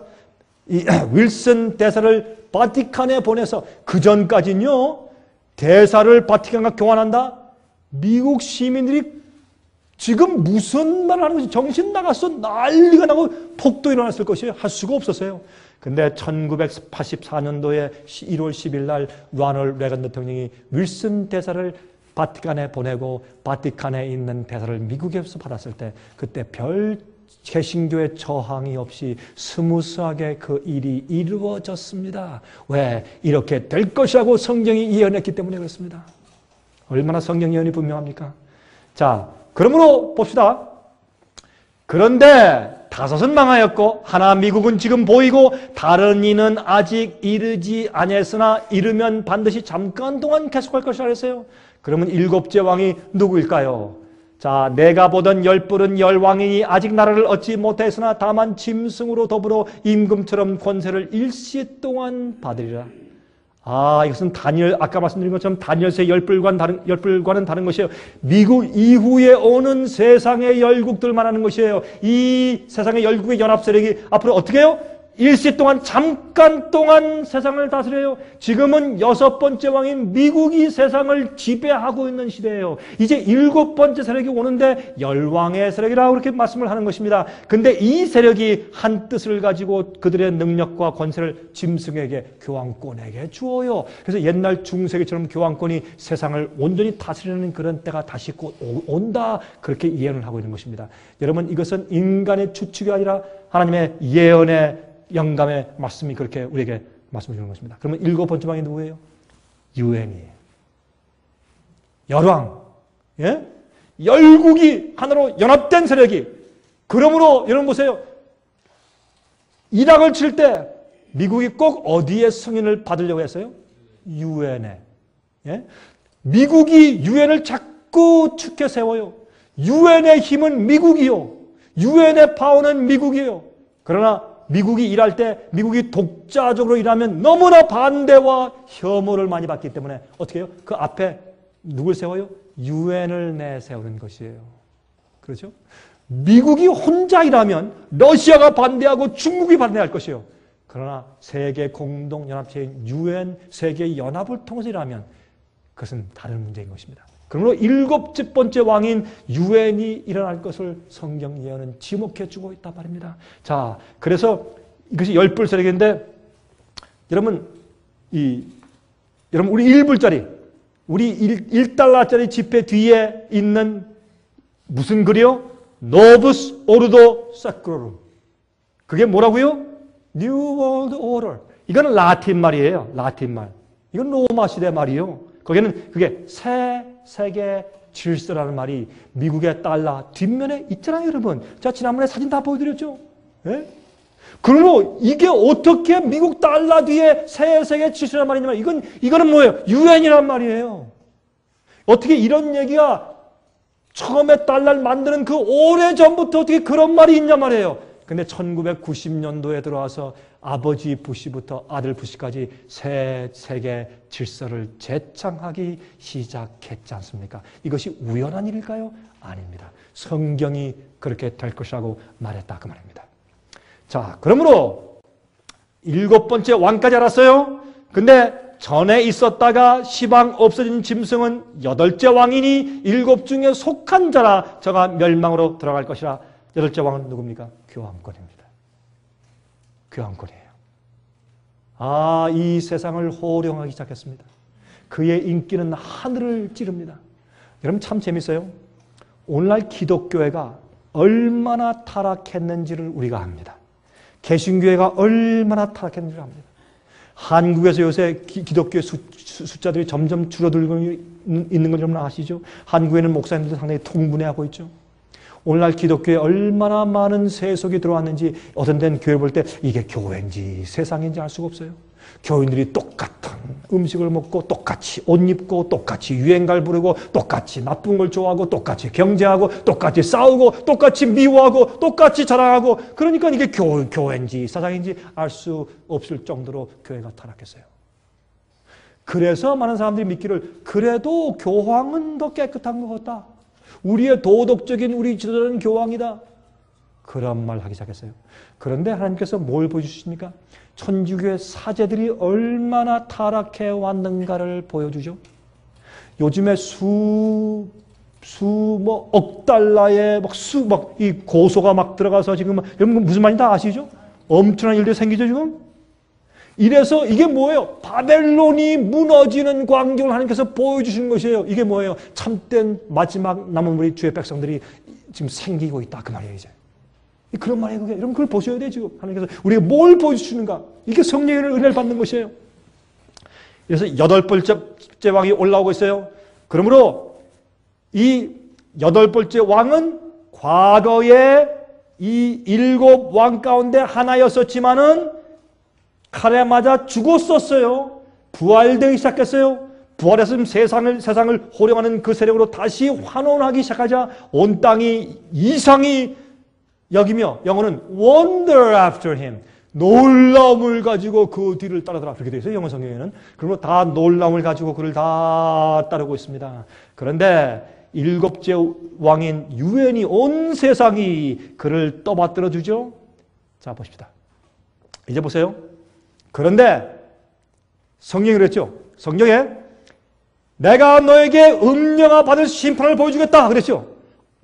이 윌슨 대사를 바티칸에 보내서 그 전까지는요. 대사를 바티칸과 교환한다? 미국 시민들이 지금 무슨 말을 하는 것이 정신 나갔어? 난리가 나고 폭도 일어났을 것이에요. 할 수가 없었어요. 근데 1984년도에 1월 10일 날 로널드 레이건 대통령이 윌슨 대사를 바티칸에 보내고 바티칸에 있는 대사를 미국에서 받았을 때 그때 별 개신교의 저항이 없이 스무스하게 그 일이 이루어졌습니다. 왜? 이렇게 될 것이라고 성경이 예언했기 때문에 그렇습니다. 얼마나 성경 예언이 분명합니까? 자, 그러므로 봅시다. 그런데 다섯은 망하였고 하나 미국은 지금 보이고 다른 이는 아직 이르지 아니했으나 이르면 반드시 잠깐 동안 계속할 것이라 했어요. 그러면 일곱째 왕이 누구일까요? 자, 내가 보던 열뿔은 열왕이니 아직 나라를 얻지 못했으나 다만 짐승으로 더불어 임금처럼 권세를 일시 동안 받으리라. 이것은 다니엘, 아까 말씀드린 것처럼 다니엘서의 열불과는 다른 것이에요. 미국 이후에 오는 세상의 열국들 말하는 것이에요. 이 세상의 열국의 연합 세력이 앞으로 어떻게 해요? 일시 동안 잠깐 동안 세상을 다스려요. 지금은 6번째 왕인 미국이 세상을 지배하고 있는 시대예요. 이제 7번째 세력이 오는데 열왕의 세력이라고 그렇게 말씀을 하는 것입니다. 근데 이 세력이 한 뜻을 가지고 그들의 능력과 권세를 짐승에게, 교황권에게 주어요. 그래서 옛날 중세기처럼 교황권이 세상을 온전히 다스리는 그런 때가 다시 곧 온다, 그렇게 예언을 하고 있는 것입니다. 여러분, 이것은 인간의 추측이 아니라 하나님의 예언의 영감의 말씀이 그렇게 우리에게 말씀을 주는 것입니다. 그러면 7번째 왕이 누구예요? 유엔이에요. 열왕. 예? 열국이 하나로 연합된 세력이. 그러므로 여러분 보세요. 이락을 칠 때 미국이 꼭 어디에 승인을 받으려고 했어요? 유엔에. 예? 미국이 유엔을 자꾸 축해 세워요. 유엔의 힘은 미국이요. 유엔의 파워는 미국이에요. 그러나 미국이 일할 때 미국이 독자적으로 일하면 너무나 반대와 혐오를 많이 받기 때문에 어떻게 해요? 그 앞에 누굴 세워요? 유엔을 내세우는 것이에요. 그렇죠? 미국이 혼자 일하면 러시아가 반대하고 중국이 반대할 것이에요. 그러나 세계 공동연합체인 유엔, 세계 연합을 통해서 일하면 그것은 다른 문제인 것입니다. 그러므로 7번째 왕인 유엔이 일어날 것을 성경 예언은 지목해 주고 있단 말입니다. 자, 그래서 이것이 열불 세력인데 여러분 우리 1불짜리, 우리 1달러짜리 지폐 뒤에 있는 무슨 글이요? 노브스 오르도 세크로룸. 그게 뭐라고요? New World Order. 이건 라틴 말이에요. 라틴 말. 이건 로마 시대 말이요. 거기는 그게 새 세계 질서라는 말이 미국의 달러 뒷면에 있잖아요, 여러분. 제가 지난번에 사진 다 보여드렸죠. 예? 그러므로 이게 어떻게 미국 달러 뒤에 새 세계 질서란 말이냐면 이거는 뭐예요? 유엔이란 말이에요. 어떻게 이런 얘기가 처음에 달러를 만드는 그 오래전부터 어떻게 그런 말이 있냐 말이에요. 근데 1990년도에 들어와서 아버지 부시부터 아들 부시까지 새 세계 질서를 재창하기 시작했지 않습니까? 이것이 우연한 일일까요? 아닙니다. 성경이 그렇게 될 것이라고 말했다 그 말입니다. 자, 그러므로 7번째 왕까지 알았어요. 근데 전에 있었다가 시방 없어진 짐승은 8째 왕이니 7 중에 속한 자라 저가 멸망으로 들어갈 것이라. 8째 왕은 누굽니까? 교황권입니다. 교황권이에요. 아, 이 세상을 호령하기 시작했습니다. 그의 인기는 하늘을 찌릅니다. 여러분 참 재밌어요. 오늘날 기독교회가 얼마나 타락했는지를 우리가 압니다. 개신교회가 얼마나 타락했는지를 압니다. 한국에서 요새 기독교의 숫자들이 점점 줄어들고 있는 걸 여러분 아시죠? 한국에는 목사님들 상당히 통분해하고 있죠. 오늘날 기독교에 얼마나 많은 세속이 들어왔는지 어떤 데는 교회 볼 때 이게 교회인지 세상인지 알 수가 없어요. 교인들이 똑같은 음식을 먹고 똑같이 옷 입고 똑같이 유행가를 부르고 똑같이 나쁜 걸 좋아하고 똑같이 경제하고 똑같이 싸우고 똑같이 미워하고 똑같이 자랑하고 그러니까 이게 교회인지 사상인지 알 수 없을 정도로 교회가 타락했어요. 그래서 많은 사람들이 믿기를 그래도 교황은 더 깨끗한 것 같다. 우리의 도덕적인 우리 지도자는 교황이다. 그런 말 하기 시작했어요. 그런데 하나님께서 뭘 보여주십니까? 천주교의 사제들이 얼마나 타락해 왔는가를 보여주죠. 요즘에 억 달러의 이 고소가 막 들어가서 지금 여러분 무슨 말인지 다 아시죠? 엄청난 일들이 생기죠, 지금? 이래서 이게 뭐예요? 바벨론이 무너지는 광경을 하나님께서 보여주시는 것이에요. 이게 뭐예요? 참된 마지막 남은 우리 주의 백성들이 지금 생기고 있다. 그 말이에요, 이제. 그런 말이에요, 그게. 여러분, 그걸 보셔야 돼요, 지금. 하나님께서 우리가 뭘 보여주시는가? 이게 성령의 은혜를 받는 것이에요. 그래서 8번째 왕이 올라오고 있어요. 그러므로 이 8번째 왕은 과거에 이 7 왕 가운데 하나였었지만은 칼에 맞아 죽었었어요. 부활되기 시작했어요. 부활해서 세상을 호령하는 그 세력으로 다시 환원하기 시작하자 온 땅이 이상히 여기며 영어는 wonder after him. 놀라움을 가지고 그 뒤를 따르더라. 그렇게 되어 있어요. 영어 성경에는. 그러므로 다 놀라움을 가지고 그를 다 따르고 있습니다. 그런데 7째 왕인 유엔이 온 세상이 그를 떠받들어 주죠. 자, 보십시다. 이제 보세요. 그런데 성경이 그랬죠. 성경에 내가 너에게 음녀가 받을 심판을 보여주겠다 그랬죠.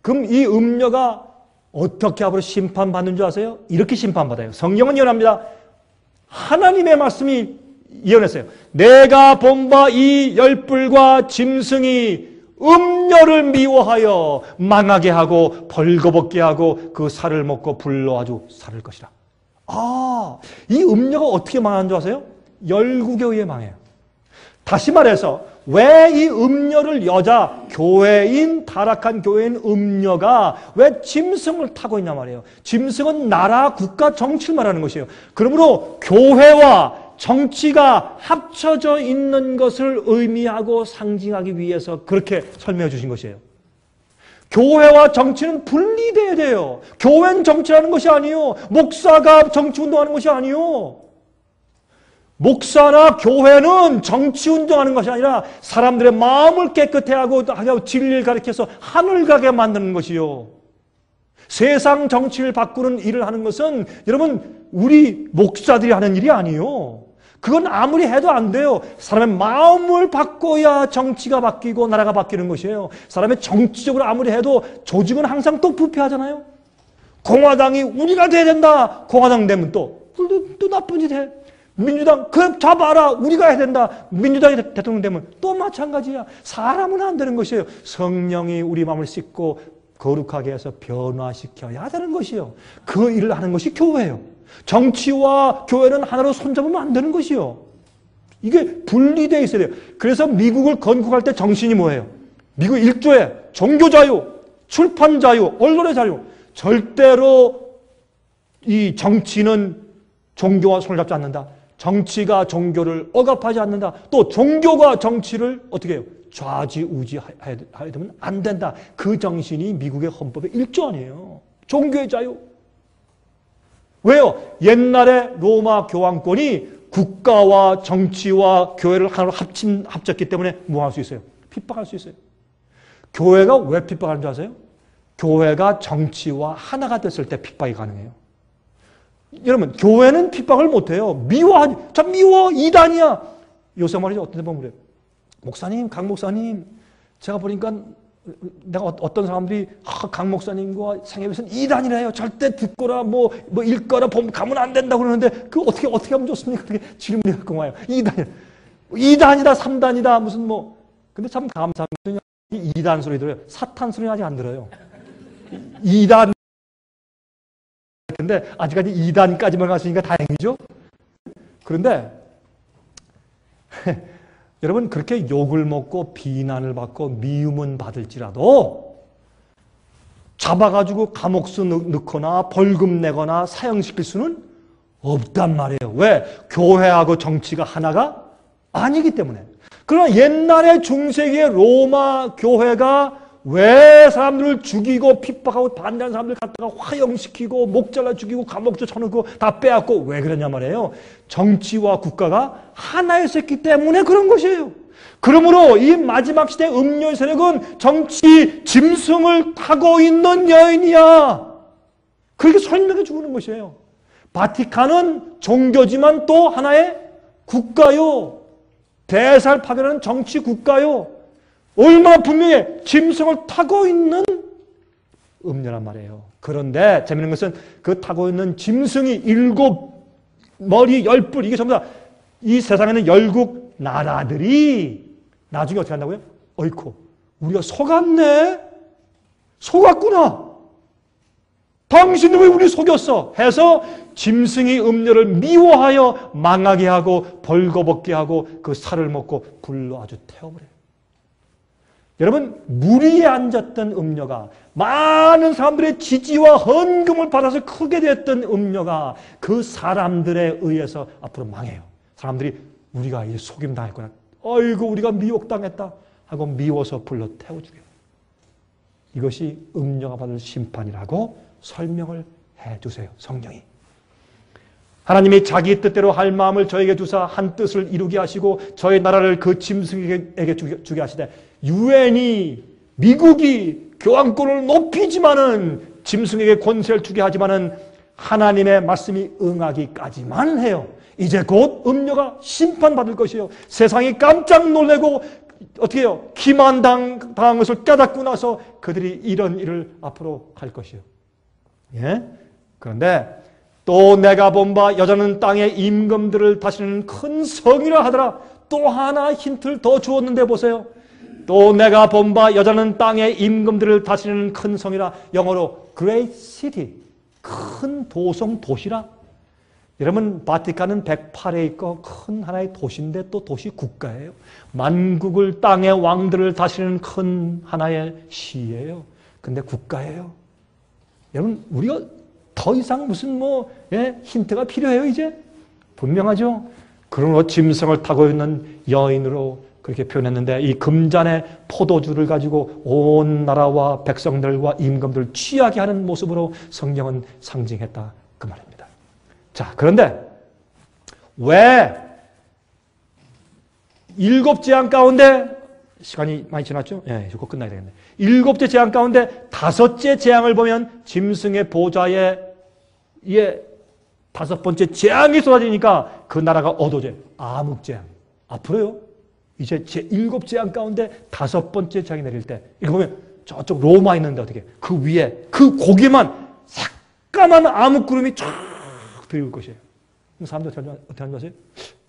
그럼 이 음녀가 어떻게 앞으로 심판받는 줄 아세요? 이렇게 심판받아요. 성경은 예언합니다. 하나님의 말씀이 예언했어요. 내가 본 바 이 열불과 짐승이 음녀를 미워하여 망하게 하고 벌거벗게 하고 그 살을 먹고 불로 아주 살을 것이라. 이 음녀가 어떻게 망하는 줄 아세요? 열국에 의해 망해요. 다시 말해서 왜 이 음녀를 여자, 교회인, 타락한 교회인 음녀가 왜 짐승을 타고 있냐 말이에요. 짐승은 나라, 국가, 정치를 말하는 것이에요. 그러므로 교회와 정치가 합쳐져 있는 것을 의미하고 상징하기 위해서 그렇게 설명해 주신 것이에요. 교회와 정치는 분리돼야 돼요. 교회는 정치하는 것이 아니에요. 목사가 정치운동하는 것이 아니에요. 목사나 교회는 정치운동하는 것이 아니라 사람들의 마음을 깨끗해 하고 진리를 가르쳐서 하늘 가게 만드는 것이요. 세상 정치를 바꾸는 일을 하는 것은 여러분 우리 목사들이 하는 일이 아니에요. 그건 아무리 해도 안 돼요. 사람의 마음을 바꿔야 정치가 바뀌고 나라가 바뀌는 것이에요. 사람의 정치적으로 아무리 해도 조직은 항상 또 부패하잖아요. 공화당이 우리가 돼야 된다. 공화당 되면 또 나쁜 짓 해. 민주당 그럼 잡아라. 우리가 해야 된다. 민주당이 대통령 되면 또 마찬가지야. 사람은 안 되는 것이에요. 성령이 우리 마음을 씻고 거룩하게 해서 변화시켜야 되는 것이요. 그 일을 하는 것이 교회예요. 정치와 교회는 하나로 손잡으면 안 되는 것이요. 이게 분리되어 있어야 돼요. 그래서 미국을 건국할 때 정신이 뭐예요? 미국 1조에 종교 자유, 출판 자유, 언론의 자유. 절대로 이 정치는 종교와 손을 잡지 않는다. 정치가 종교를 억압하지 않는다. 또 종교가 정치를 어떻게 해요? 좌지우지해야 되면 안 된다. 그 정신이 미국의 헌법의 1조 아니에요. 종교의 자유. 왜요? 옛날에 로마 교황권이 국가와 정치와 교회를 하나로 합쳤기 때문에 뭐 할 수 있어요? 핍박할 수 있어요. 교회가 왜 핍박하는 줄 아세요? 교회가 정치와 하나가 됐을 때 핍박이 가능해요. 여러분, 교회는 핍박을 못해요. 미워, 이단이야. 요새 말이죠. 어떤 데 보면 그래요. 목사님, 강 목사님, 제가 보니까 내가 어떤 사람들이 강 목사님과 생애에서는 이단이래요. 절대 듣거나 뭐 읽거나 가면 안 된다고 그러는데 그 어떻게 하면 좋습니까? 그렇게 질문이 갖고 와요. 이단이다, 3단이다, 무슨 뭐. 근데 참 감사한 것은 이단 소리 들어요. 사탄 소리는 아직 안 들어요. 이단. 근데 아직까지 2단까지만 갔으니까 다행이죠. 그런데 여러분 그렇게 욕을 먹고 비난을 받고 미움은 받을지라도 잡아가지고 감옥수 넣거나 벌금 내거나 사형시킬 수는 없단 말이에요. 왜? 교회하고 정치가 하나가 아니기 때문에. 그러나 옛날에 중세기의 로마 교회가 왜 사람들을 죽이고 핍박하고 반대하는 사람들 갖다가 화형시키고 목 잘라 죽이고 감옥도 쳐놓고 다 빼앗고 왜 그러냐 말이에요. 정치와 국가가 하나였었기 때문에 그런 것이에요. 그러므로 이 마지막 시대 음녀의 세력은 정치 짐승을 타고 있는 여인이야. 그렇게 설명해 주는 것이에요. 바티칸은 종교지만 또 하나의 국가요. 대사를 파견하는 정치 국가요. 얼마나 분명해. 짐승을 타고 있는 음녀란 말이에요. 그런데 재밌는 것은 그 타고 있는 짐승이 7 머리 10뿔 이게 전부 다 이 세상에는 열국 나라들이 나중에 어떻게 한다고요? 어이쿠 우리가 속았네? 속았구나. 당신은 왜 우리 속였어? 해서 짐승이 음녀를 미워하여 망하게 하고 벌거벗게 하고 그 살을 먹고 불로 아주 태워버려요. 여러분 무리에 앉았던 음녀가 많은 사람들의 지지와 헌금을 받아서 크게 됐던 음녀가 그 사람들에 의해서 앞으로 망해요. 사람들이 우리가 이 속임당했구나. 아이고 우리가 미혹당했다 하고 미워서 불러 태워 죽여요. 이것이 음녀가 받을 심판이라고 설명을 해주세요. 성경이. 하나님이 자기 뜻대로 할 마음을 저에게 주사 한 뜻을 이루게 하시고 저의 나라를 그 짐승에게 주게 하시되 유엔이 미국이 교황권을 높이지만은 짐승에게 권세를 주게 하지만은 하나님의 말씀이 응하기까지만 해요. 이제 곧 음녀가 심판받을 것이에요. 세상이 깜짝 놀래고 어떻게 해요? 기만당한 것을 깨닫고 나서 그들이 이런 일을 앞으로 할 것이에요. 예? 그런데 또 내가 본 바 여자는 땅의 임금들을 다스리는 큰 성이라 하더라. 또 하나 힌트를 더 주었는데 보세요. 또 내가 본 바 여자는 땅의 임금들을 다스리는 큰 성이라. 영어로 Great City, 큰 도성, 도시라. 여러분, 바티칸은 108에 있고 큰 하나의 도시인데 또 도시 국가예요. 만국을, 땅의 왕들을 다스리는 큰 하나의 시예요. 근데 국가예요. 여러분, 우리가 더 이상 무슨 힌트가 필요해요, 이제? 분명하죠? 그러므로 짐승을 타고 있는 여인으로 그렇게 표현했는데, 이 금잔의 포도주를 가지고 온 나라와 백성들과 임금들을 취하게 하는 모습으로 성경은 상징했다, 그 말입니다. 자, 그런데 왜 7 재앙 가운데, 시간이 많이 지났죠? 예, 이거 끝나야 되겠네. 7째 재앙 가운데 5째 재앙을 보면 짐승의 보좌에 5번째 재앙이 쏟아지니까 그 나라가 어두워져요. 암흑재앙. 앞으로요. 이제 제7 재앙 가운데 5번째 재앙이 내릴 때, 이거 보면 저쪽 로마 있는데 어떻게, 그 위에, 그 고기만 새까만 암흑구름이 쫙 들이올 것이에요. 사람들 어떻게 하는 거 아세요?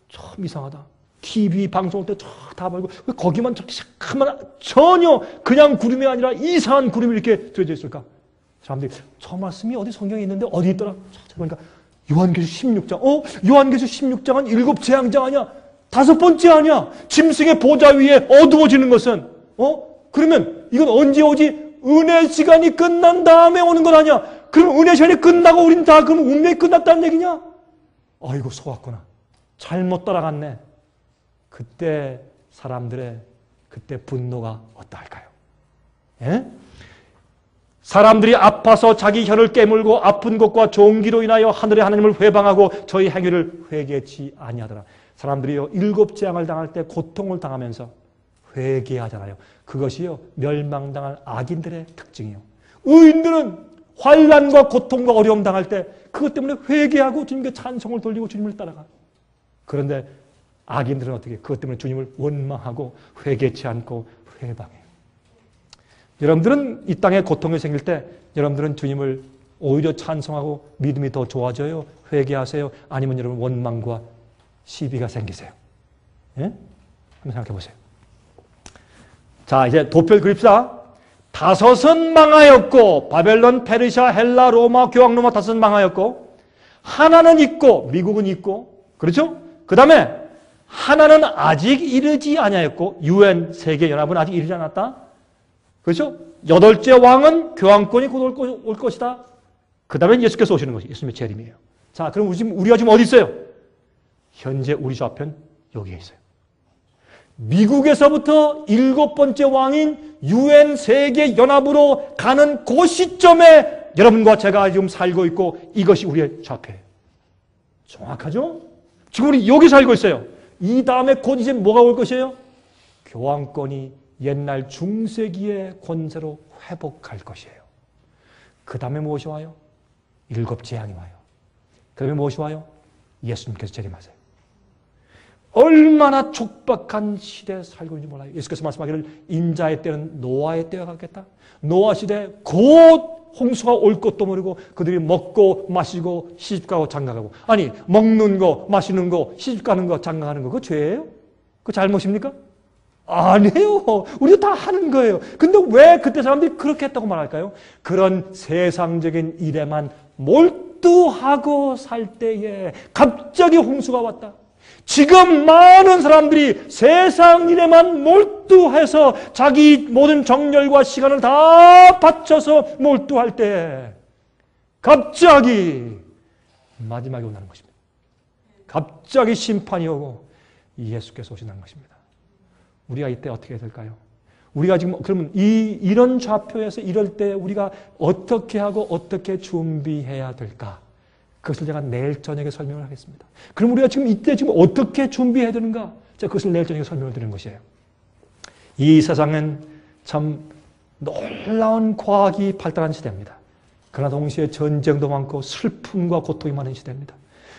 참 이상하다. TV 방송할 때 다 말고 거기만 저렇게 새까만, 전혀 그냥 구름이 아니라 이상한 구름이 이렇게 들어져 있을까? 사람들이 저 말씀이 어디 성경에 있는데 어디 있더라? 찾아보니까 요한계시록 16장. 요한계시록 16장은 7 재앙장 아니야? 5번째 아니야? 짐승의 보좌 위에 어두워지는 것은, 그러면 이건 언제 오지? 은혜 시간이 끝난 다음에 오는 것 아니야? 그럼 은혜 시간이 끝나고 우린 다 그럼 운명이 끝났다는 얘기냐? 아이고, 속았구나. 잘못 따라갔네. 그때 사람들의 그때 분노가 어떠할까요? 예? 사람들이 아파서 자기 혀를 깨물고 아픈 것과 종기로 인하여 하늘의 하나님을 회방하고 저희 행위를 회개치 아니하더라. 사람들이요, 7 재앙을 당할 때 고통을 당하면서 회개하잖아요. 그것이요, 멸망당할 악인들의 특징이에요. 의인들은 환난과 고통과 어려움 당할 때 그것 때문에 회개하고 주님께 찬송을 돌리고 주님을 따라가. 그런데 악인들은 어떻게? 그것 때문에 주님을 원망하고 회개치 않고 회방해요. 여러분들은 이 땅에 고통이 생길 때 여러분들은 주님을 오히려 찬송하고 믿음이 더 좋아져요? 회개하세요? 아니면 여러분 원망과 시비가 생기세요? 예? 한번 생각해 보세요. 자, 이제 도표를 그립시다. 5은 망하였고, 바벨론, 페르시아, 헬라, 로마, 교황로마 5은 망하였고, 하나는 있고, 미국은 있고, 그렇죠? 그 다음에 하나는 아직 이르지 아니하였고, UN 세계연합은 아직 이르지 않았다. 그렇죠? 8째 왕은 교황권이 곧 올 것이다. 그 다음에 예수께서 오시는 것이 예수님의 재림이에요. 자, 그럼 우리가 지금 어디 있어요? 현재 우리 좌편 여기에 있어요. 미국에서부터 7번째 왕인 UN 세계연합으로 가는 그 시점에 여러분과 제가 지금 살고 있고 이것이 우리의 좌표예요. 정확하죠? 지금 우리 여기 살고 있어요. 이 다음에 곧 이제 뭐가 올 것이에요? 교황권이 옛날 중세기의 권세로 회복할 것이에요. 그 다음에 무엇이 와요? 7 재앙이 와요. 그 다음에 무엇이 와요? 예수님께서 재림하세요. 얼마나 촉박한 시대에 살고 있는지 몰라요. 예수께서 말씀하기를 인자의 때는 노아의 때와 같겠다. 노아 시대에 곧 홍수가 올 것도 모르고 그들이 먹고 마시고 시집가고 장가가고. 아니, 먹는 거, 마시는 거, 시집가는 거, 장가가는 거 그거 죄예요? 그거 잘못입니까? 아니에요. 우리가 다 하는 거예요. 근데 왜 그때 사람들이 그렇게 했다고 말할까요? 그런 세상적인 일에만 몰두하고 살 때에 갑자기 홍수가 왔다. 지금 많은 사람들이 세상 일에만 몰두해서 자기 모든 정열과 시간을 다 바쳐서 몰두할 때 갑자기 마지막에 온다는 것입니다. 갑자기 심판이 오고 예수께서 오신다는 것입니다. 우리가 이때 어떻게 해야 될까요? 우리가 지금 그러면 이런 좌표에서 이럴 때 우리가 어떻게 하고 어떻게 준비해야 될까? 그것을 제가 내일 저녁에 설명을 하겠습니다. 그럼 우리가 지금 이때 지금 어떻게 준비해야 되는가? 제가 그것을 내일 저녁에 설명을 드리는 것이에요. 이 세상은 참 놀라운 과학이 발달한 시대입니다. 그러나 동시에 전쟁도 많고 슬픔과 고통이 많은 시대입니다.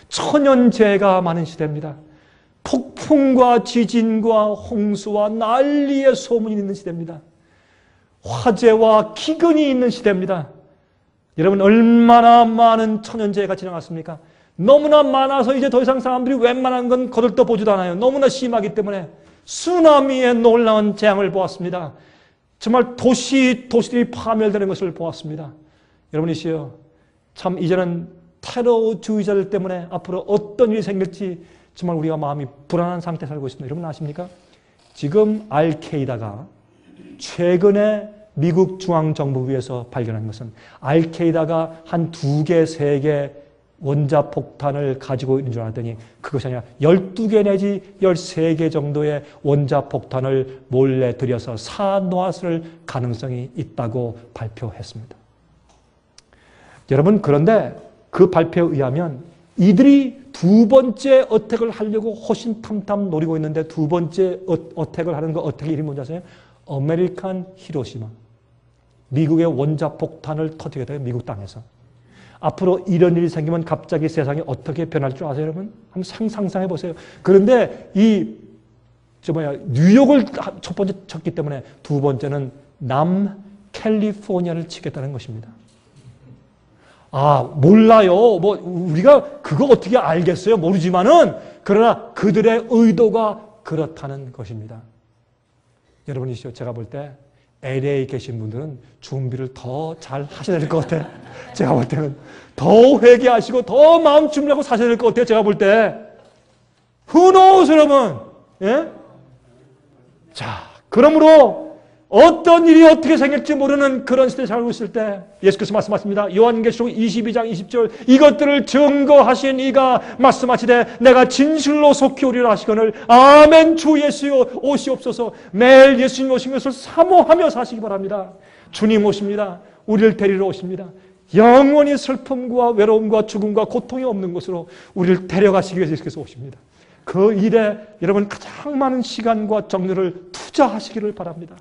천연재해가 많은 시대입니다. 폭풍과 지진과 홍수와 난리의 소문이 있는 시대입니다. 화재와 기근이 있는 시대입니다. 여러분, 얼마나 많은 천연재해가 지나갔습니까? 너무나 많아서 이제 더 이상 사람들이 웬만한 건 거들떠 보지도 않아요. 너무나 심하기 때문에 쓰나미의 놀라운 재앙을 보았습니다. 정말 도시들이 파멸되는 것을 보았습니다. 여러분이시여, 참 이제는 테러주의자들 때문에 앞으로 어떤 일이 생길지 정말 우리가 마음이 불안한 상태에 살고 있습니다. 여러분 아십니까? 지금 알케이다가 최근에 미국 중앙정보부에서 발견한 것은 알케이다가 한 2개, 3개 원자폭탄을 가지고 있는 줄 알았더니 그것이 아니라 12개 내지 13개 정도의 원자폭탄을 몰래 들여서 사놓았을 가능성이 있다고 발표했습니다. 여러분, 그런데 그 발표에 의하면 이들이 2번째 어택을 하려고 호신탐탐 노리고 있는데 2번째 어택을 하는 거 어택의 이름이 뭔지 아세요? 아메리칸 히로시마. 미국의 원자폭탄을 터뜨리게 돼요. 미국 땅에서. 앞으로 이런 일이 생기면 갑자기 세상이 어떻게 변할 줄 아세요, 여러분? 한번 상상해 보세요. 그런데 뉴욕을 첫 번째 쳤기 때문에 2번째는 남캘리포니아를 치겠다는 것입니다. 몰라요. 우리가 그거 어떻게 알겠어요? 모르지만은, 그러나 그들의 의도가 그렇다는 것입니다. 여러분이시죠? 제가 볼 때 LA에 계신 분들은 준비를 더 잘 하셔야 될 것 같아요. 제가 볼 때는 더 회개하시고 더 마음 준비하고 사셔야 될 것 같아요. 제가 볼 때. Who knows, 여러분? 예? 자, 그러므로 어떤 일이 어떻게 생길지 모르는 그런 시대에 살고 있을 때 예수께서 말씀하십니다. 요한계시록 22장 20절, 이것들을 증거하신 이가 말씀하시되 내가 진실로 속히 오리라 하시거늘 아멘. 주 예수여 오시옵소서. 매일 예수님 오신 것을 사모하며 사시기 바랍니다. 주님 오십니다. 우리를 데리러 오십니다. 영원히 슬픔과 외로움과 죽음과 고통이 없는 곳으로 우리를 데려가시기 위해서 예수께서 오십니다. 그 일에 여러분 가장 많은 시간과 정열을 투자하시기를 바랍니다.